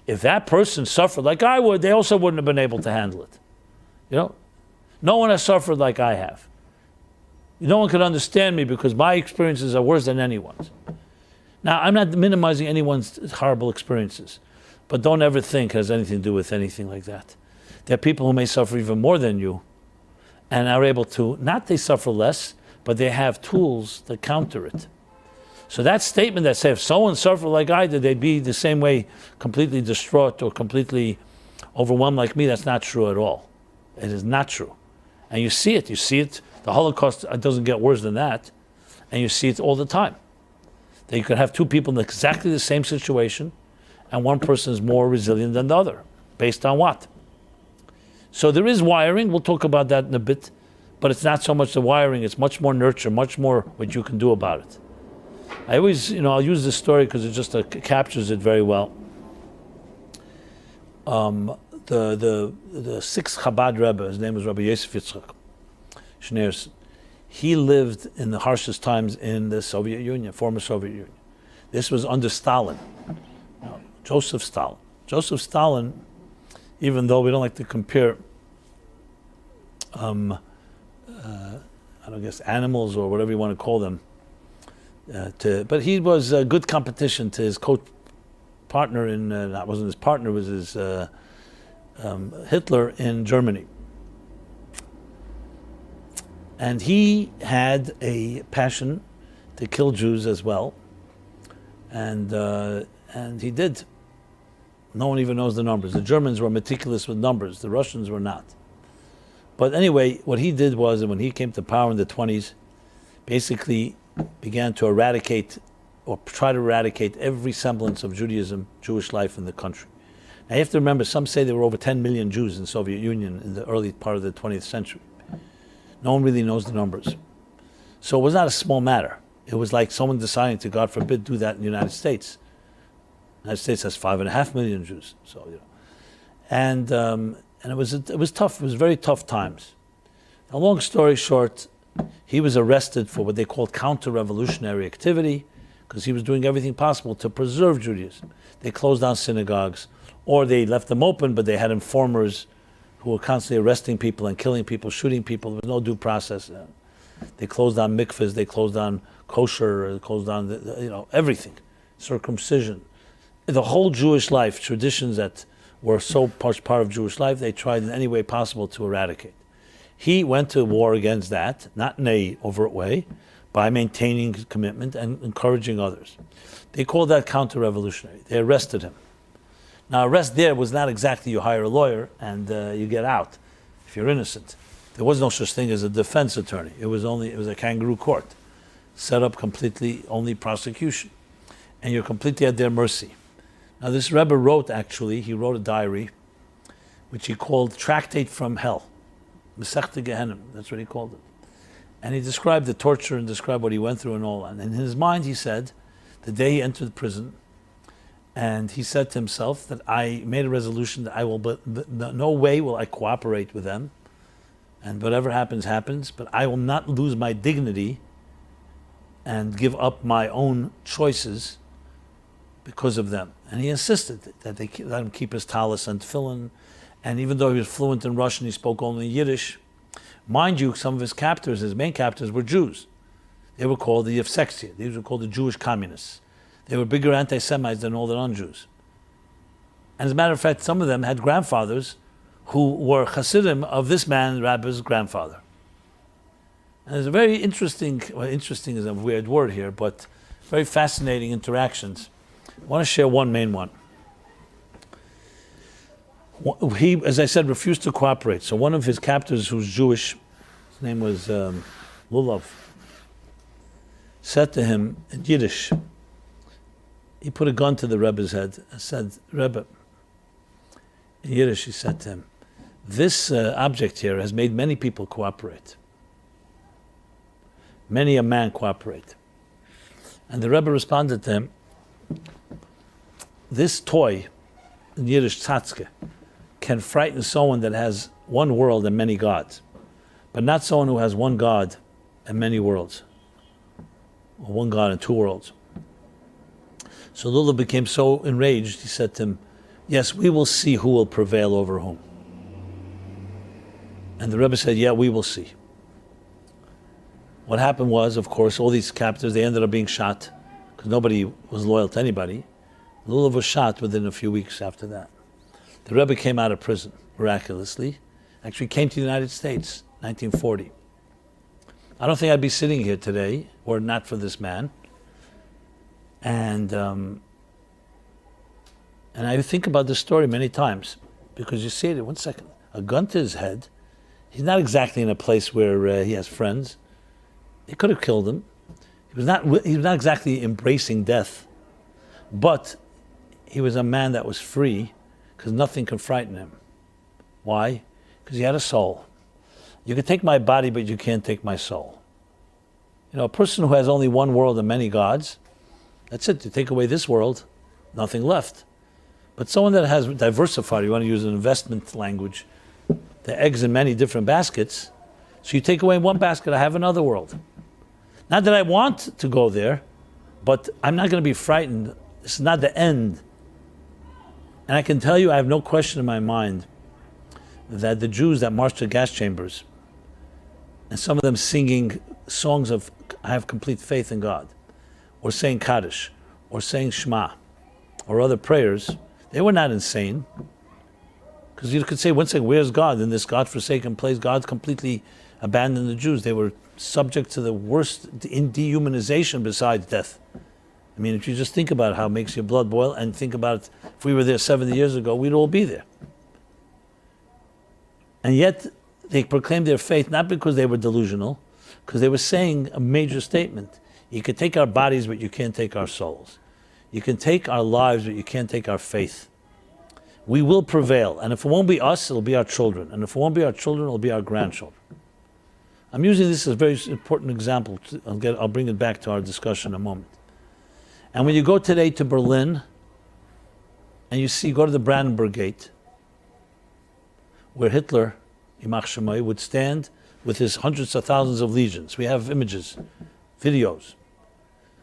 If that person suffered like I would, they also wouldn't have been able to handle it. You know? No one has suffered like I have. No one could understand me because my experiences are worse than anyone's. Now, I'm not minimizing anyone's horrible experiences, but don't ever think it has anything to do with anything like that. There are people who may suffer even more than you and are able to, not they suffer less, but they have tools that counter it. So that statement that says if someone suffered like I did, they'd be the same way completely distraught or completely overwhelmed like me, that's not true at all. It is not true. And you see it. The Holocaust doesn't get worse than that. And you see it all the time. That you could have two people in exactly the same situation, and one person is more resilient than the other. Based on what? So there is wiring. We'll talk about that in a bit. But it's not so much the wiring. It's much more nurture, much more what you can do about it. I always, I'll use this story because it just captures it very well. The sixth Chabad Rebbe, his name was Rabbi Yosef Yitzchak Schneerson. He lived in the harshest times in the Soviet Union, former Soviet Union. This was under Stalin, Joseph Stalin. Joseph Stalin, even though we don't like to compare, I guess animals or whatever you want to call them, but he was a good competition to his partner in, that wasn't his partner, it was his Hitler in Germany. And he had a passion to kill Jews as well. And he did. No one even knows the numbers. The Germans were meticulous with numbers. The Russians were not. But anyway, what he did was, when he came to power in the 20s, basically began to eradicate, or try to eradicate, every semblance of Judaism, Jewish life in the country. Now you have to remember, some say there were over 10 million Jews in the Soviet Union in the early part of the 20th century. No one really knows the numbers. So it was not a small matter. It was like someone deciding to, God forbid, do that in the United States. The United States has 5.5 million Jews. So, and it was tough. It was very tough times. Now, long story short, he was arrested for what they called counter-revolutionary activity, because he was doing everything possible to preserve Judaism. They closed down synagogues, or they left them open, but they had informers who were constantly arresting people and killing people, shooting people. There was no due process. They closed down mikvahs, they closed down kosher, they closed down everything, circumcision. The whole Jewish life, traditions that were so much part of Jewish life, they tried in any way possible to eradicate. He went to war against that, not in an overt way, by maintaining his commitment and encouraging others. They called that counter-revolutionary. They arrested him. Now, arrest there was not exactly you hire a lawyer and you get out if you're innocent. There was no such thing as a defense attorney. It was a kangaroo court, set up completely only prosecution, and you're completely at their mercy. Now, this Rebbe he wrote a diary, which he called Tractate from Hell, Masechta Gehenim, that's what he called it. And he described the torture and described what he went through and all. And in his mind, he said, the day he entered prison, And he said to himself that I made a resolution that I will, no way will I cooperate with them. And whatever happens, happens. But I will not lose my dignity and give up my own choices because of them. And he insisted that they let him keep his talis and tefillin. And even though he was fluent in Russian, he spoke only Yiddish. Mind you, some of his captors, his main captors, were Jews. They were called the Yevsektia. These were called the Jewish communists. They were bigger anti-Semites than all the non-Jews. And as a matter of fact, some of them had grandfathers who were Hasidim of this man, Rabbi's grandfather. And there's a very interesting is a weird word here, but very fascinating interactions. I want to share one main one. He, as I said, refused to cooperate. So one of his captors, who's Jewish, his name was Lulav, said to him in Yiddish, he put a gun to the Rebbe's head and said, Rebbe, in Yiddish he said to him, this object here has made many people cooperate. Many a man cooperate. And the Rebbe responded to him, this toy, in Yiddish tzatske, can frighten someone that has one world and many gods, but not someone who has one God and many worlds, or one God and two worlds. So Lula became so enraged, he said to him, yes, we will see who will prevail over whom. And the Rebbe said, yeah, we will see. What happened was, of course, all these captives, they ended up being shot, because nobody was loyal to anybody. Lulav was shot within a few weeks after that. The Rebbe came out of prison, miraculously. Actually came to the United States, 1940. I don't think I'd be sitting here today, were it not for this man. And I think about this story many times, because you see it, one second, a gun to his head. He's not exactly in a place where he has friends. They could have killed him. He was not exactly embracing death, but he was a man that was free, because nothing could frighten him. Why? Because he had a soul. You can take my body, but you can't take my soul. You know, a person who has only one world and many gods, that's it. You take away this world, nothing left. But someone that has diversified, you want to use an investment language, the eggs in many different baskets. So you take away one basket, I have another world. Not that I want to go there, but I'm not going to be frightened. This is not the end. And I can tell you, I have no question in my mind that the Jews that marched to gas chambers, and some of them singing songs of, I have complete faith in God, or saying Kaddish, or saying Shema, or other prayers, they were not insane. Because you could say, one second, where's God in this God-forsaken place? God completely abandoned the Jews. They were subject to the worst dehumanization besides death. I mean, if you just think about how it makes your blood boil, and think about it, if we were there 70 years ago, we'd all be there. And yet, they proclaimed their faith not because they were delusional, because they were saying a major statement. You can take our bodies, but you can't take our souls. You can take our lives, but you can't take our faith. We will prevail. And if it won't be us, it'll be our children. And if it won't be our children, it'll be our grandchildren. I'm using this as a very important example. I'll bring it back to our discussion in a moment. And when you go today to Berlin, and you go to the Brandenburg Gate, where Hitler, Yimach Shemai, would stand with his hundreds of thousands of legions. We have images, videos.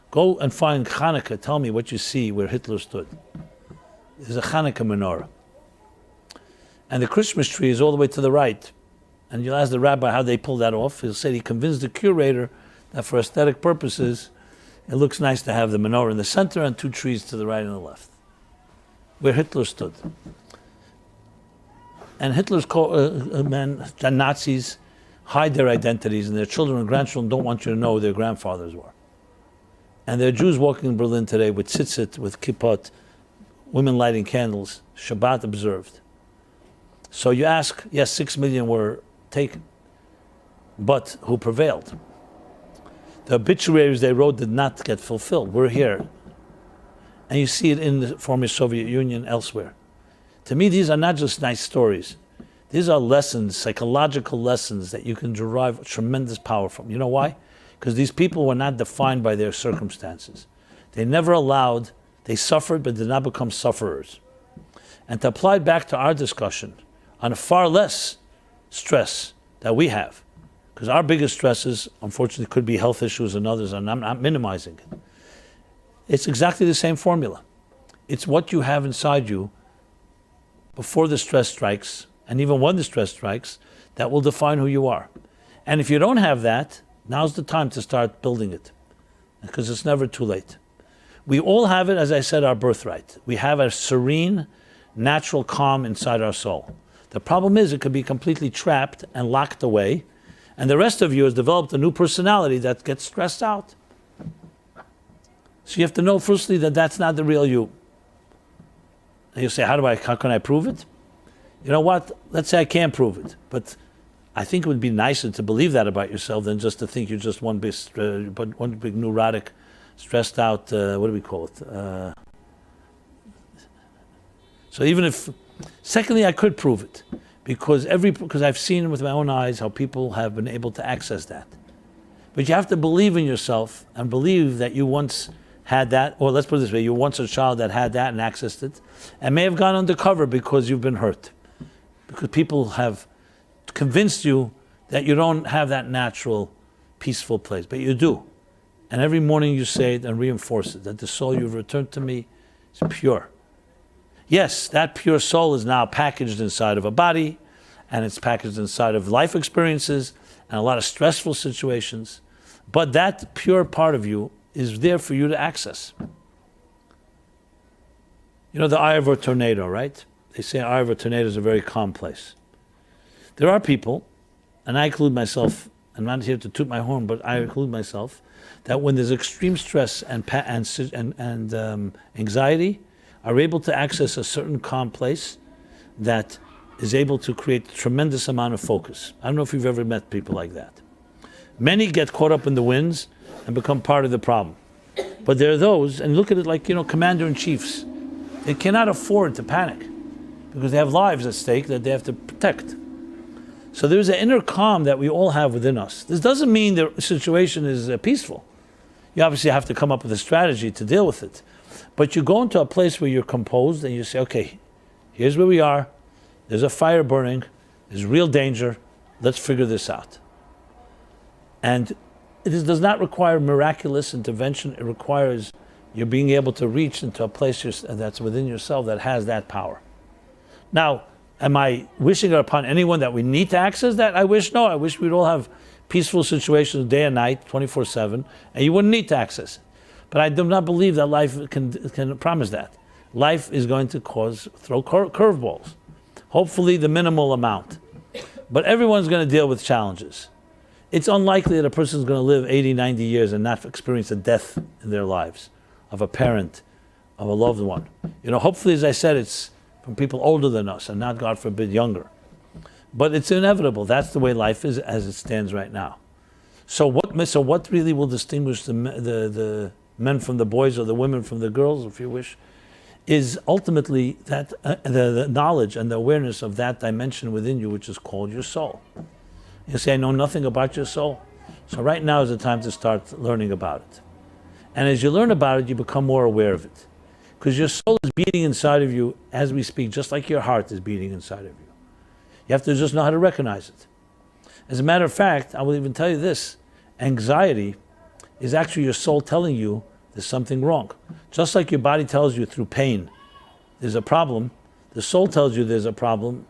Go and find Hanukkah. Tell me what you see where Hitler stood. There's a Hanukkah menorah. And the Christmas tree is all the way to the right. And you'll ask the rabbi how they pulled that off. He'll say he convinced the curator that for aesthetic purposes, it looks nice to have the menorah in the center and two trees to the right and the left, where Hitler stood. And Hitler's Nazis hide their identities, and their children and grandchildren don't want you to know who their grandfathers were. And there are Jews walking in Berlin today with tzitzit, with kippot, women lighting candles, Shabbat observed. So you ask, yes, 6 million were taken, but who prevailed? The obituaries they wrote did not get fulfilled. We're here. And you see it in the former Soviet Union, elsewhere. To me, these are not just nice stories. These are lessons, psychological lessons that you can derive tremendous power from. You know why? Because these people were not defined by their circumstances. They never allowed They suffered but did not become sufferers. And to apply it back to our discussion on a far less stress that we have, because our biggest stresses, unfortunately, could be health issues and others, and I'm not minimizing it. It's exactly the same formula. It's what you have inside you before the stress strikes, and even when the stress strikes, that will define who you are. And if you don't have that, now's the time to start building it, because it's never too late. We all have it, as I said, our birthright. We have a serene, natural calm inside our soul. The problem is it could be completely trapped and locked away, and the rest of you has developed a new personality that gets stressed out. So you have to know, firstly, that that's not the real you. And you say, how can I prove it? You know what? Let's say I can't prove it, but I think it would be nicer to believe that about yourself than just to think you're just one big neurotic, stressed out, what do we call it? So even if, secondly, I could prove it, because I've seen with my own eyes how people have been able to access that. But you have to believe in yourself and believe that you once had that, or let's put it this way, you were once a child that had that and accessed it, and may have gone undercover because you've been hurt. Because people have convinced you that you don't have that natural, peaceful place, but you do. And every morning you say it and reinforce it, that the soul you've returned to me is pure. Yes, that pure soul is now packaged inside of a body, and it's packaged inside of life experiences and a lot of stressful situations, but that pure part of you is there for you to access. You know the eye of a tornado, right? They say eye of a tornado is a very calm place. There are people, and I include myself, I'm not here to toot my horn, but I include myself, that when there's extreme stress and anxiety, are able to access a certain calm place that is able to create a tremendous amount of focus. I don't know if you've ever met people like that. Many get caught up in the winds and become part of the problem. But there are those, and look at it like, commander-in-chiefs. They cannot afford to panic because they have lives at stake that they have to protect. So there's an inner calm that we all have within us. This doesn't mean the situation is peaceful. You obviously have to come up with a strategy to deal with it. But you go into a place where you're composed and you say, okay, here's where we are. There's a fire burning. There's real danger. Let's figure this out. And does not require miraculous intervention. It requires you being able to reach into a place that's within yourself that has that power. Now, am I wishing it upon anyone that we need to access that? I wish no. I wish we'd all have peaceful situations day and night, 24/7, and you wouldn't need to access it. But I do not believe that life can promise that. Life is going to throw curveballs. Hopefully the minimal amount. But everyone's going to deal with challenges. It's unlikely that a person is going to live 80, 90 years and not experience a death in their lives, of a parent, of a loved one. Hopefully, as I said, it's from people older than us and not, God forbid, younger. But it's inevitable. That's the way life is as it stands right now. So what really will distinguish the men from the boys or the women from the girls, if you wish, is ultimately that the knowledge and the awareness of that dimension within you, which is called your soul. You say, I know nothing about your soul. So right now is the time to start learning about it. And as you learn about it, you become more aware of it. Because your soul is beating inside of you as we speak, just like your heart is beating inside of you. You have to just know how to recognize it. As a matter of fact, I will even tell you this, anxiety is actually your soul telling you there's something wrong. Just like your body tells you through pain there's a problem, the soul tells you there's a problem,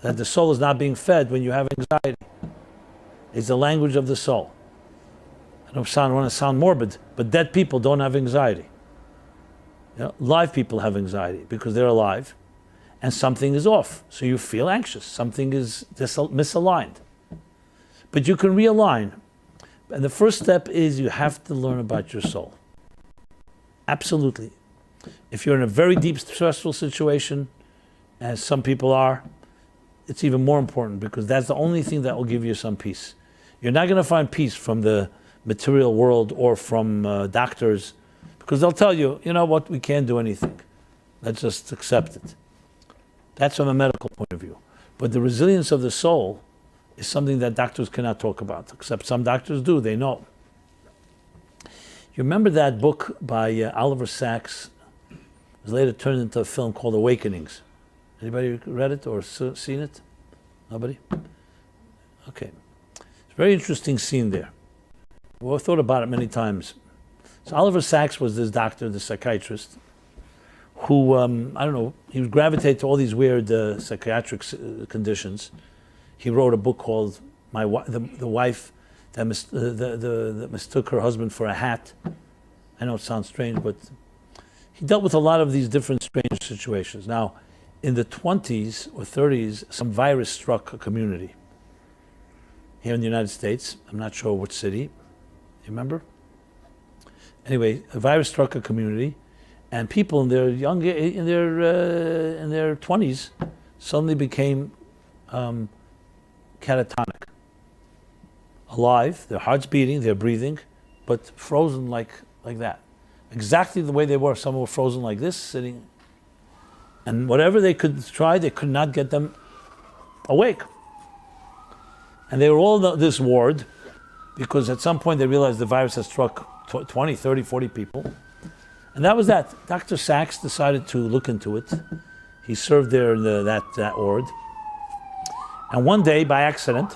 that the soul is not being fed when you have anxiety. It's the language of the soul. I don't want to sound morbid, but dead people don't have anxiety. Live people have anxiety because they're alive and something is off. So you feel anxious. Something is misaligned. But you can realign. And the first step is you have to learn about your soul. Absolutely. If you're in a very deep, stressful situation, as some people are, it's even more important because that's the only thing that will give you some peace. You're not going to find peace from the material world or from doctors because they'll tell you, you know what, we can't do anything. Let's just accept it. That's from a medical point of view. But the resilience of the soul is something that doctors cannot talk about, except some doctors do, they know. You remember that book by Oliver Sacks, It was later turned into a film called Awakenings. Anybody read it or seen it? Nobody? Okay. It's a very interesting scene there. We've thought about it many times. So Oliver Sacks was this doctor, the psychiatrist, who, I don't know, he would gravitate to all these weird psychiatric conditions. He wrote a book called The Wife that mistook her husband for a hat. I know it sounds strange, but he dealt with a lot of these different strange situations. Now, in the 20s or 30s, some virus struck a community here in the United States. I'm not sure which city. You remember? Anyway, a virus struck a community, and people in their 20s suddenly became catatonic, alive, their hearts beating, they're breathing, but frozen like that, exactly the way they were. Some were frozen like this, sitting, and whatever they could try, they could not get them awake. And they were all in this ward because at some point they realized the virus had struck 20, 30, 40 people. And that was that. Dr. Sacks decided to look into it. He served there in that ward. And one day, by accident,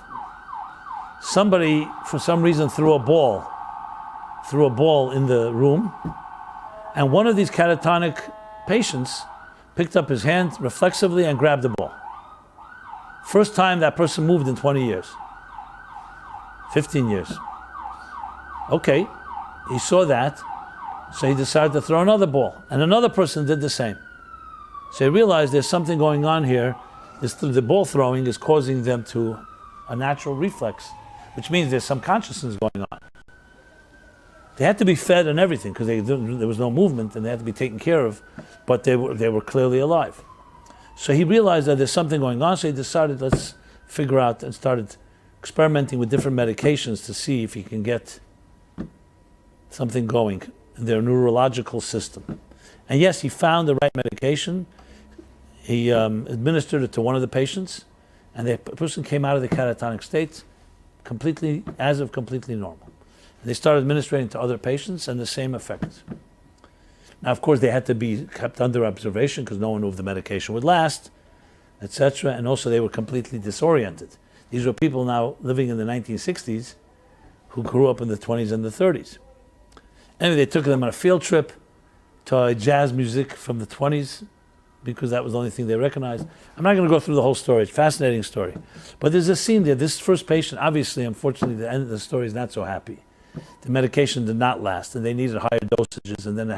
somebody, for some reason, threw a ball in the room. And one of these catatonic patients picked up his hand reflexively and grabbed the ball. First time that person moved in 20 years. 15 years. Okay, he saw that, so he decided to throw another ball. And another person did the same. So he realized there's something going on here. The ball throwing is causing them to a natural reflex, which means there's some consciousness going on. They had to be fed and everything because there was no movement and they had to be taken care of, but they were clearly alive. So he realized that there's something going on, so he decided, let's figure out, and started experimenting with different medications to see if he can get something going in their neurological system. And yes, he found the right medication. He administered it to one of the patients, and the person came out of the catatonic state completely normal. And they started administering to other patients, and the same effect. Now, of course, they had to be kept under observation because no one knew if the medication would last, etc. And also, they were completely disoriented. These were people now living in the 1960s who grew up in the 20s and the 30s. Anyway, they took them on a field trip to jazz music from the 20s because that was the only thing they recognized. I'm not going to go through the whole story. It's a fascinating story. But there's a scene there. This first patient, obviously, unfortunately, the end of the story is not so happy. The medication did not last, and they needed higher dosages, and then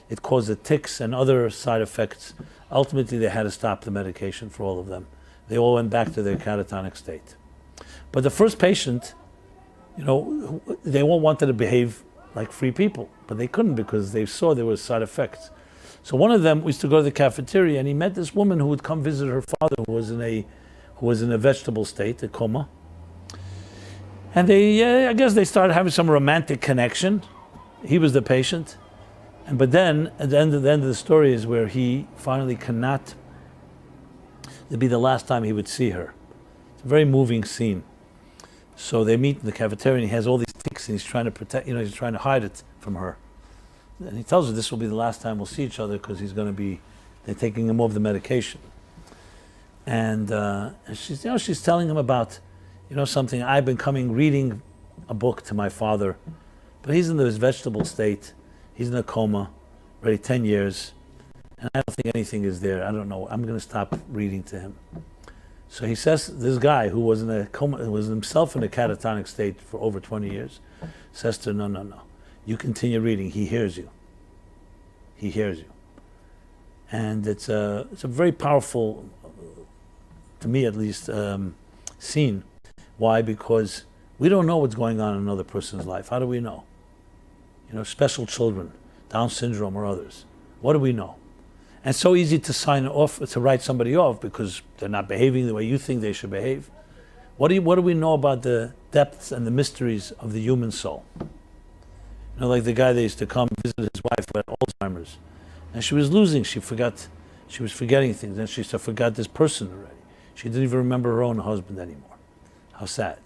it caused the tics and other side effects. Ultimately, they had to stop the medication for all of them. They all went back to their catatonic state. But the first patient, they all wanted to behave like free people, but they couldn't because they saw there were side effects. So one of them used to go to the cafeteria, and he met this woman who would come visit her father, who was in a vegetable state, a coma. And I guess they started having some romantic connection. He was the patient, but then at the end of the story is where he finally cannot. It'd be the last time he would see her. It's a very moving scene. So they meet in the cafeteria, and he has all these tics, and he's trying to protect, he's trying to hide it from her. And he tells her this will be the last time we'll see each other because they're taking him off the medication. And she's telling him about, something. I've been reading a book to my father, but he's in this vegetable state. He's in a coma, already 10 years, and I don't think anything is there. I don't know. I'm going to stop reading to him. So he says, this guy who was in a coma, was himself in a catatonic state for over 20 years, says to her, no. You continue reading. He hears you. He hears you. And it's a very powerful, to me at least, scene. Why? Because we don't know what's going on in another person's life. How do we know? Special children, Down syndrome or others. What do we know? And it's so easy to write somebody off because they're not behaving the way you think they should behave. What do we know about the depths and the mysteries of the human soul? Like the guy that used to come visit his wife who had Alzheimer's, and she was losing. She was forgetting things, and she forgot this person already. She didn't even remember her own husband anymore. How sad.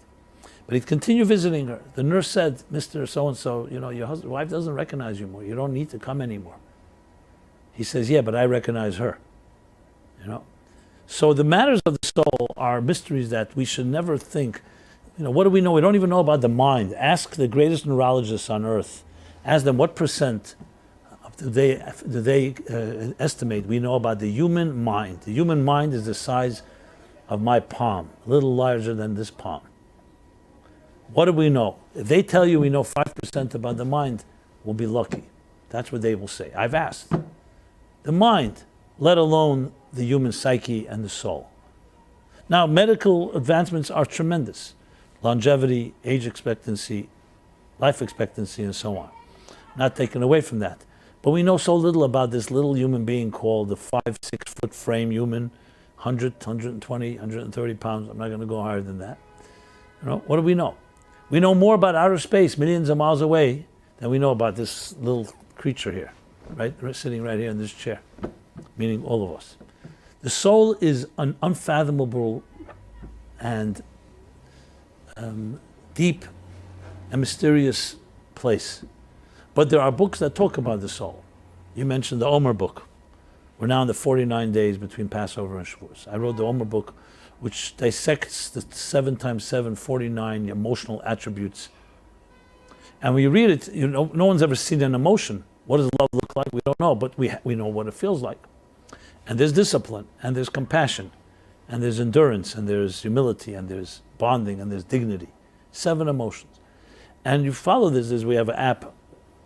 But he'd continue visiting her. The nurse said, Mr. So-and-so, your wife doesn't recognize you more. You don't need to come anymore. He says, yeah, but I recognize her. You know? So the matters of the soul are mysteries that we should never think. You know, what do we know? We don't even know about the mind. Ask the greatest neurologists on earth. Ask them what percent do they estimate we know about the human mind. The human mind is the size of my palm, a little larger than this palm. What do we know? If they tell you we know 5% about the mind, we'll be lucky. That's what they will say. I've asked. The mind, let alone the human psyche and the soul. Now, medical advancements are tremendous. Longevity, age expectancy, life expectancy, and so on. Not taken away from that. But we know so little about this little human being called the 5-6 foot frame human, 100, 120, 130 pounds. I'm not going to go higher than that. You know, what do we know? We know more about outer space, millions of miles away, than we know about this little creature here, right? Sitting right here in this chair, meaning all of us. The soul is an unfathomable and deep and mysterious place. But there are books that talk about the soul. You mentioned the Omer book. We're now in the 49 days between Passover and Shavuos. I wrote the Omer book, which dissects the 7 times 7, 49 emotional attributes. And when you read it, you know, no one's ever seen an emotion. What does love look like? We don't know, but we know what it feels like. And there's discipline, and there's compassion, and there's endurance, and there's humility, and there's bonding, and there's dignity. 7 emotions. And you follow this as we have an app.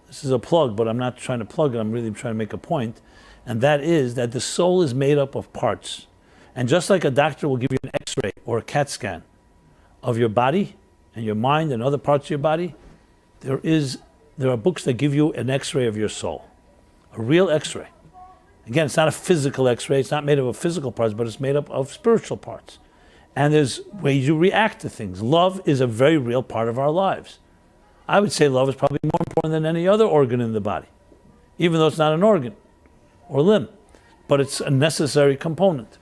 This is a plug, but I'm not trying to plug it. I'm really trying to make a point. And that is that the soul is made up of parts. And just like a doctor will give you an X-ray or a CAT scan of your body and your mind and other parts of your body, there are books that give you an X-ray of your soul. A real X-ray. Again, it's not a physical X-ray. It's not made up of physical parts, but it's made up of spiritual parts. And there's ways you react to things. Love is a very real part of our lives. I would say love is probably more important than any other organ in the body, even though it's not an organ or limb, but it's a necessary component.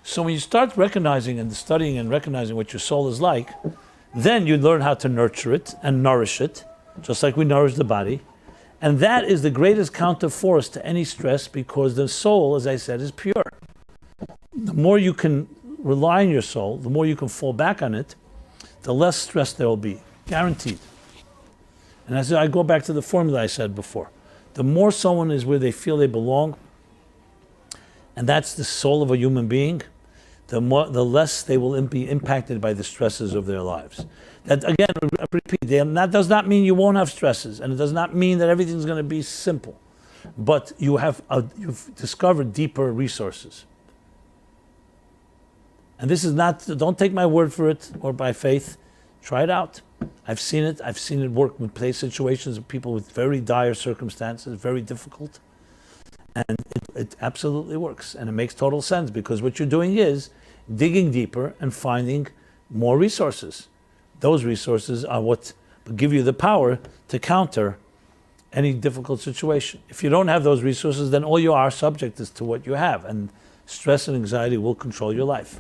So when you start recognizing and studying and recognizing what your soul is like, then you learn how to nurture it and nourish it, just like we nourish the body. And that is the greatest counterforce to any stress, because the soul, as I said, is pure. The more you can rely on your soul, the more you can fall back on it, the less stress there will be, guaranteed. And as I go back to the formula I said before, the more someone is where they feel they belong, and that's the soul of a human being, the less they will be impacted by the stresses of their lives. That, again, I repeat, that does not mean you won't have stresses, and it does not mean that everything's going to be simple. But you've discovered deeper resources. And this is not, don't take my word for it or by faith. Try it out. I've seen it. I've seen it work with play situations of people with very dire circumstances, very difficult. And it absolutely works. And it makes total sense, because what you're doing is digging deeper and finding more resources. Those resources are what give you the power to counter any difficult situation. If you don't have those resources, then all you are subject is to what you have. And stress and anxiety will control your life.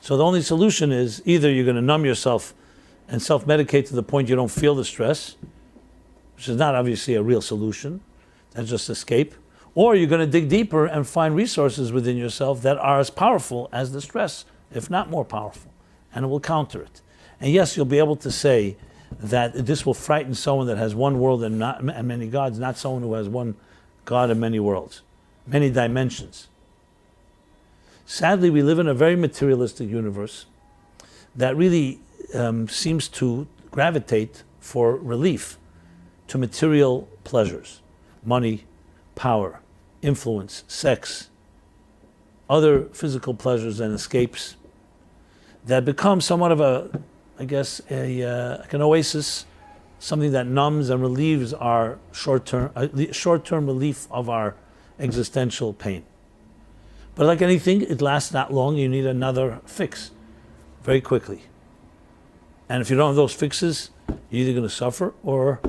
So the only solution is either you're going to numb yourself and self-medicate to the point you don't feel the stress, which is not obviously a real solution. That's just escape. Or you're going to dig deeper and find resources within yourself that are as powerful as the stress, if not more powerful, and it will counter it. And yes, you'll be able to say that this will frighten someone that has one world and many gods, not someone who has one God and many worlds, many dimensions. Sadly, we live in a very materialistic universe that really seems to gravitate for relief to material pleasures, money, power, influence, sex, other physical pleasures and escapes that become somewhat of a, I guess, like an oasis, something that numbs and relieves our short-term relief of our existential pain. But like anything, it lasts not long. You need another fix very quickly. And if you don't have those fixes, you're either going to suffer or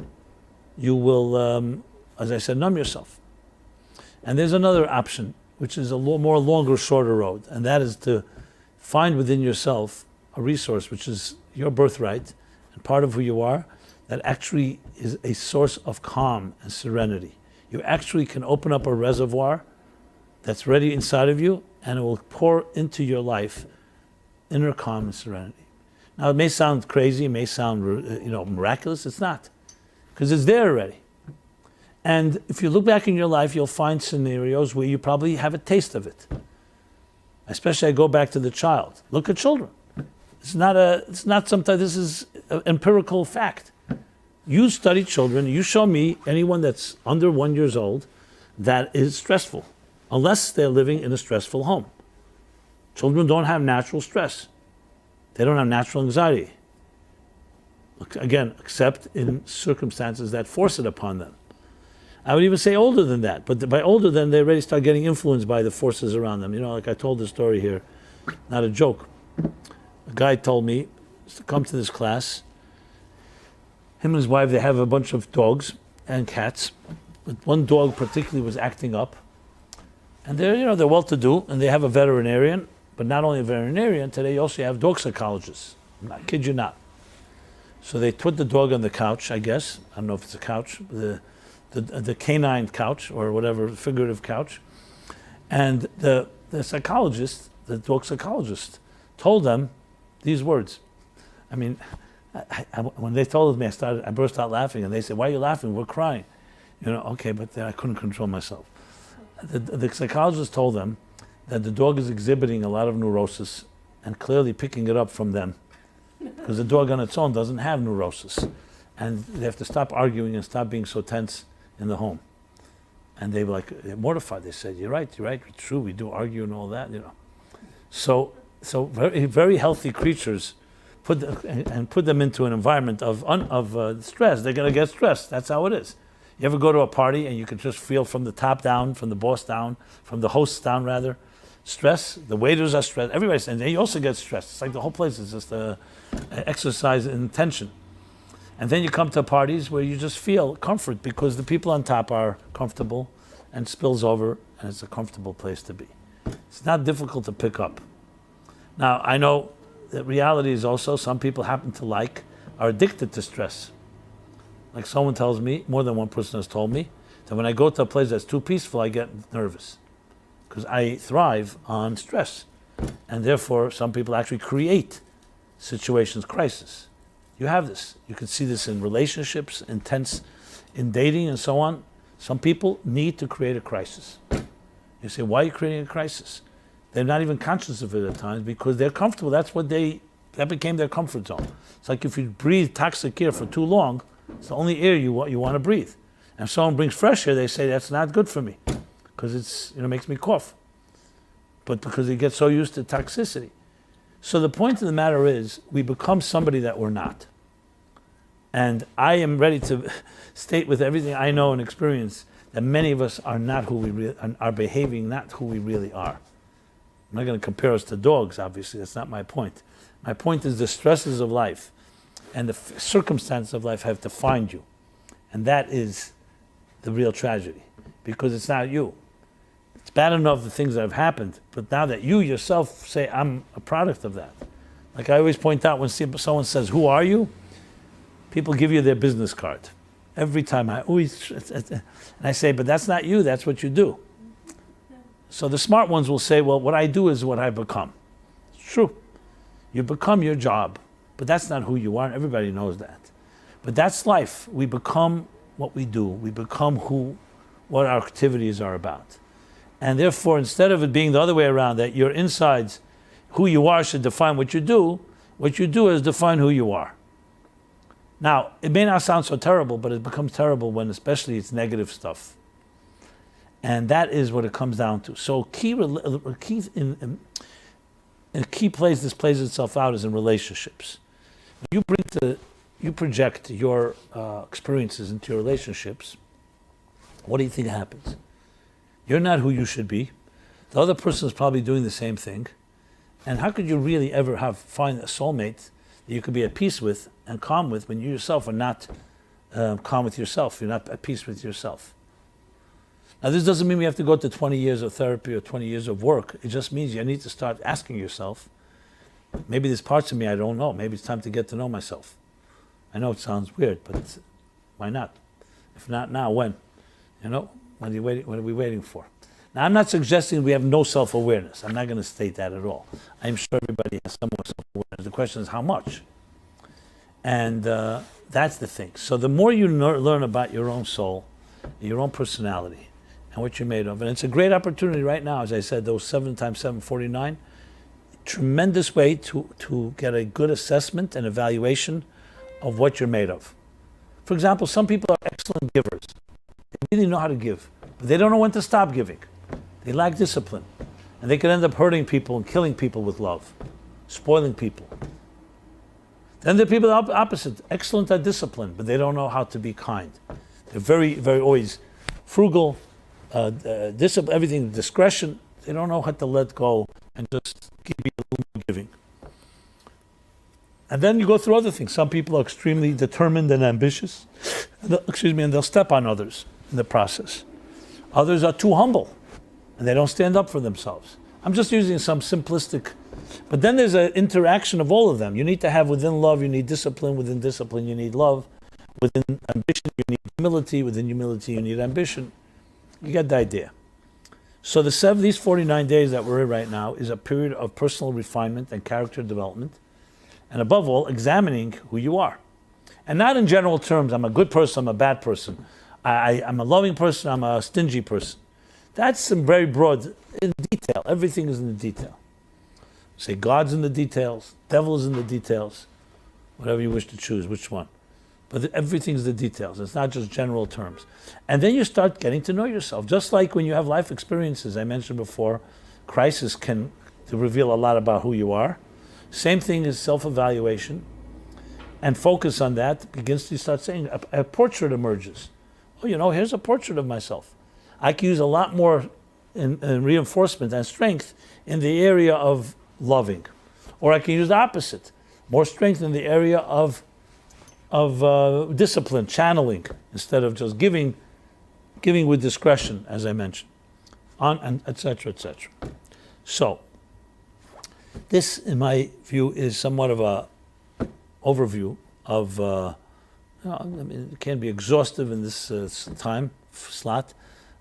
you will, as I said, numb yourself. And there's another option, which is a more longer, shorter road, and that is to find within yourself a resource which is your birthright and part of who you are, that actually is a source of calm and serenity. You actually can open up a reservoir that's ready inside of you, and it will pour into your life inner calm and serenity. Now, it may sound crazy, it may sound miraculous. It's not, because it's there already. And if you look back in your life, you'll find scenarios where you probably have a taste of it. Especially, I go back to the child. Look at children. It's not sometimes, this is an empirical fact. You study children, you show me anyone that's under 1 year old that is stressful, unless they're living in a stressful home. Children don't have natural stress. They don't have natural anxiety. Again, except in circumstances that force it upon them. I would even say older than that, but by older than, they already start getting influenced by the forces around them. Like I told the story here, not a joke. A guy told me to come to this class. Him and his wife, they have a bunch of dogs and cats, but one dog particularly was acting up. And they're well-to-do, and they have a veterinarian, but not only a veterinarian, today you also have dog psychologists. I kid you not. So they put the dog on the couch, I guess. I don't know if it's a couch, the canine couch or whatever, figurative couch. And the psychologist, the dog psychologist, told them these words. I mean, when they told me, I burst out laughing, and they said, "Why are you laughing? We're crying." Okay, but then I couldn't control myself. The psychologist told them that the dog is exhibiting a lot of neurosis and clearly picking it up from them, because the dog on its own doesn't have neurosis, and they have to stop arguing and stop being so tense in the home. And they were they're mortified. They said, "You're right. It's true. We do argue and all that, So very, very healthy creatures put them into an environment of stress. They're going to get stressed. That's how it is. You ever go to a party and you can just feel from the top down, from the boss down, from the hosts down rather, stress? The waiters are stressed. Everybody's, and they also get stressed. It's like the whole place is just an exercise in tension. And then you come to parties where you just feel comfort because the people on top are comfortable and spills over, and it's a comfortable place to be. It's not difficult to pick up. Now, I know that reality is also some people are addicted to stress. Like someone tells me, more than one person has told me, that when I go to a place that's too peaceful, I get nervous. Because I thrive on stress. And therefore, some people actually create situations, crisis. You have this. You can see this in relationships, in dating and so on. Some people need to create a crisis. You say, why are you creating a crisis? They're not even conscious of it at times because they're comfortable. That became their comfort zone. It's like if you breathe toxic air for too long, it's the only air you want to breathe. And if someone brings fresh air, they say, that's not good for me because it's makes me cough. But because they get so used to toxicity. So the point of the matter is, we become somebody that we're not. And I am ready to state with everything I know and experience that many of us are not who we really are, behaving not who we really are. I'm not going to compare us to dogs, obviously. That's not my point. My point is the stresses of life and the circumstances of life have defined you. And that is the real tragedy, because it's not you. It's bad enough the things that have happened, but now that you yourself say, I'm a product of that. Like I always point out when someone says, who are you? People give you their business card. Every time and I say, but that's not you, that's what you do. So the smart ones will say, well, what I do is what I become. It's true. You become your job, but that's not who you are. Everybody knows that. But that's life. We become what we do. We become what our activities are about. And therefore, instead of it being the other way around, that your insides, who you are should define what you do is define who you are. Now, it may not sound so terrible, but it becomes terrible when especially it's negative stuff. And that is what it comes down to. So a key place this plays itself out is in relationships. You project your experiences into your relationships. What do you think happens? You're not who you should be. The other person is probably doing the same thing. And how could you really ever find a soulmate that you could be at peace with and calm with when you yourself are not calm with yourself? You're not at peace with yourself. Now, this doesn't mean we have to go to 20 years of therapy or 20 years of work. It just means you need to start asking yourself, maybe there's parts of me I don't know. Maybe it's time to get to know myself. I know it sounds weird, but why not? If not now, when? What are we waiting for? Now, I'm not suggesting we have no self-awareness. I'm not going to state that at all. I'm sure everybody has some more self-awareness. The question is how much? And that's the thing. So the more you learn about your own soul, your own personality, and what you're made of, and it's a great opportunity right now, as I said, those 7 times 749, tremendous way to get a good assessment and evaluation of what you're made of. For example, some people are excellent givers. They really know how to give, but they don't know when to stop giving. They lack discipline, and they can end up hurting people and killing people with love, spoiling people. Then there are people opposite, excellent at discipline, but they don't know how to be kind. They're very, very always frugal, discipline, everything, discretion. They don't know how to let go and just be a little more giving. And then you go through other things. Some people are extremely determined and ambitious, and they'll step on others in the process. Others are too humble, and they don't stand up for themselves. I'm just using some simplistic, but then there's an interaction of all of them. You need to have within love, you need discipline. Within discipline, you need love. Within ambition, you need humility. Within humility, you need ambition. You get the idea. So these 49 days that we're in right now is a period of personal refinement and character development, and above all, examining who you are. And not in general terms, I'm a good person, I'm a bad person. I'm a loving person, I'm a stingy person. That's very broad. In detail, everything is in the detail. Say God's in the details, devil is in the details, whatever you wish to choose, which one. But everything's the details. It's not just general terms. And then you start getting to know yourself. Just like when you have life experiences, I mentioned before, crisis can reveal a lot about who you are. Same thing is self-evaluation. And focus on that begins to start saying, a portrait emerges. Oh, here's a portrait of myself. I can use a lot more in reinforcement and strength in the area of loving. Or I can use the opposite. More strength in the area of discipline, channeling, instead of just giving with discretion, as I mentioned, and etc., etc. So, this, in my view, is somewhat of a overview of. It can be exhaustive in this time slot,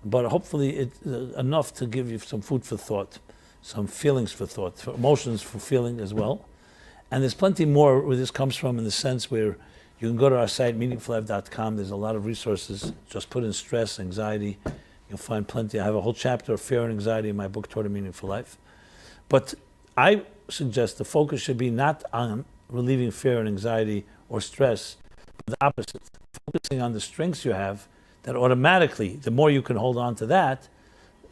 but hopefully it's enough to give you some food for thought, some feelings for thought, for emotions for feeling as well. And there's plenty more where this comes from, in the sense where you can go to our site, meaningfullife.com. There's a lot of resources. Just put in stress, anxiety. You'll find plenty. I have a whole chapter of fear and anxiety in my book, Toward a Meaningful Life. But I suggest the focus should be not on relieving fear and anxiety or stress, but the opposite. Focusing on the strengths you have, that automatically, the more you can hold on to that,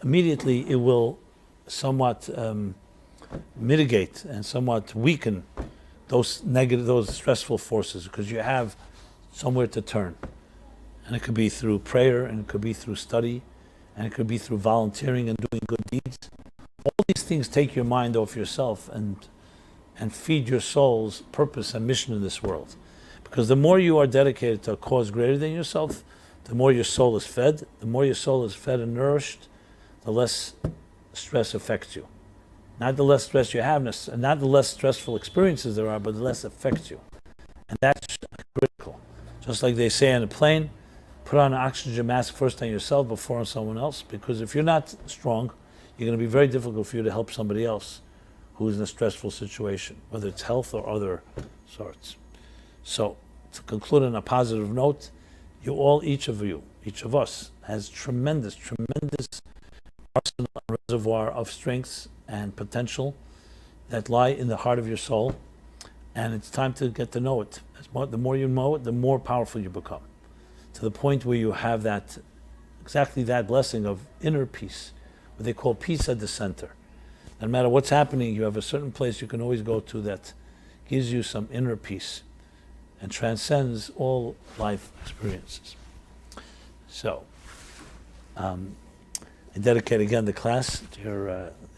immediately it will somewhat mitigate and somewhat weaken those negative, those stressful forces, because you have somewhere to turn. And it could be through prayer, and it could be through study, and it could be through volunteering and doing good deeds. All these things take your mind off yourself and feed your soul's purpose and mission in this world. Because the more you are dedicated to a cause greater than yourself, the more your soul is fed. The more your soul is fed and nourished, the less stress affects you. Not the less stress you have, and not the less stressful experiences there are, but the less affects you. And that's critical. Just like they say on a plane, put on an oxygen mask first on yourself before on someone else, because if you're not strong, you're going to be very difficult for you to help somebody else who is in a stressful situation, whether it's health or other sorts. So, to conclude on a positive note, each of us, has tremendous arsenal and reservoir of strengths and potential that lie in the heart of your soul, and it's time to get to know it. The more you know it, the more powerful you become, to the point where you have exactly that blessing of inner peace, what they call peace at the center. No matter what's happening, you have a certain place you can always go to that gives you some inner peace and transcends all life experiences. So, I dedicate again the class to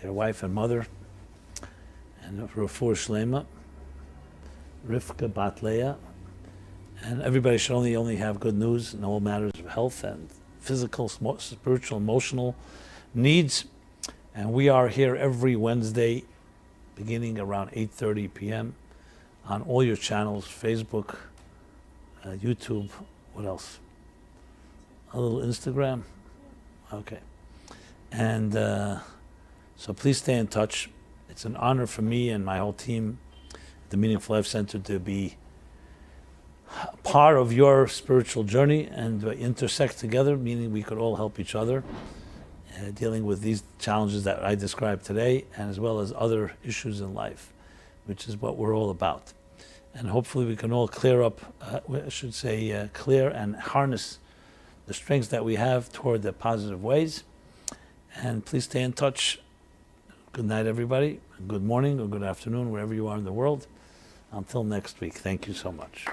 your wife and mother, and Refuah Shlema, Rivka Bat Leah, and everybody should only have good news in all matters of health and physical, spiritual, emotional needs. And we are here every Wednesday, beginning around 8:30 p.m. on all your channels, Facebook, YouTube, what else? A little Instagram. Okay. And so please stay in touch. It's an honor for me and my whole team, the Meaningful Life Center, to be part of your spiritual journey and intersect together, meaning we could all help each other dealing with these challenges that I described today, and as well as other issues in life, which is what we're all about. And hopefully we can all clear up, clear and harness the strengths that we have toward the positive ways. And please stay in touch. Good night, everybody. Good morning or good afternoon, wherever you are in the world. Until next week, thank you so much.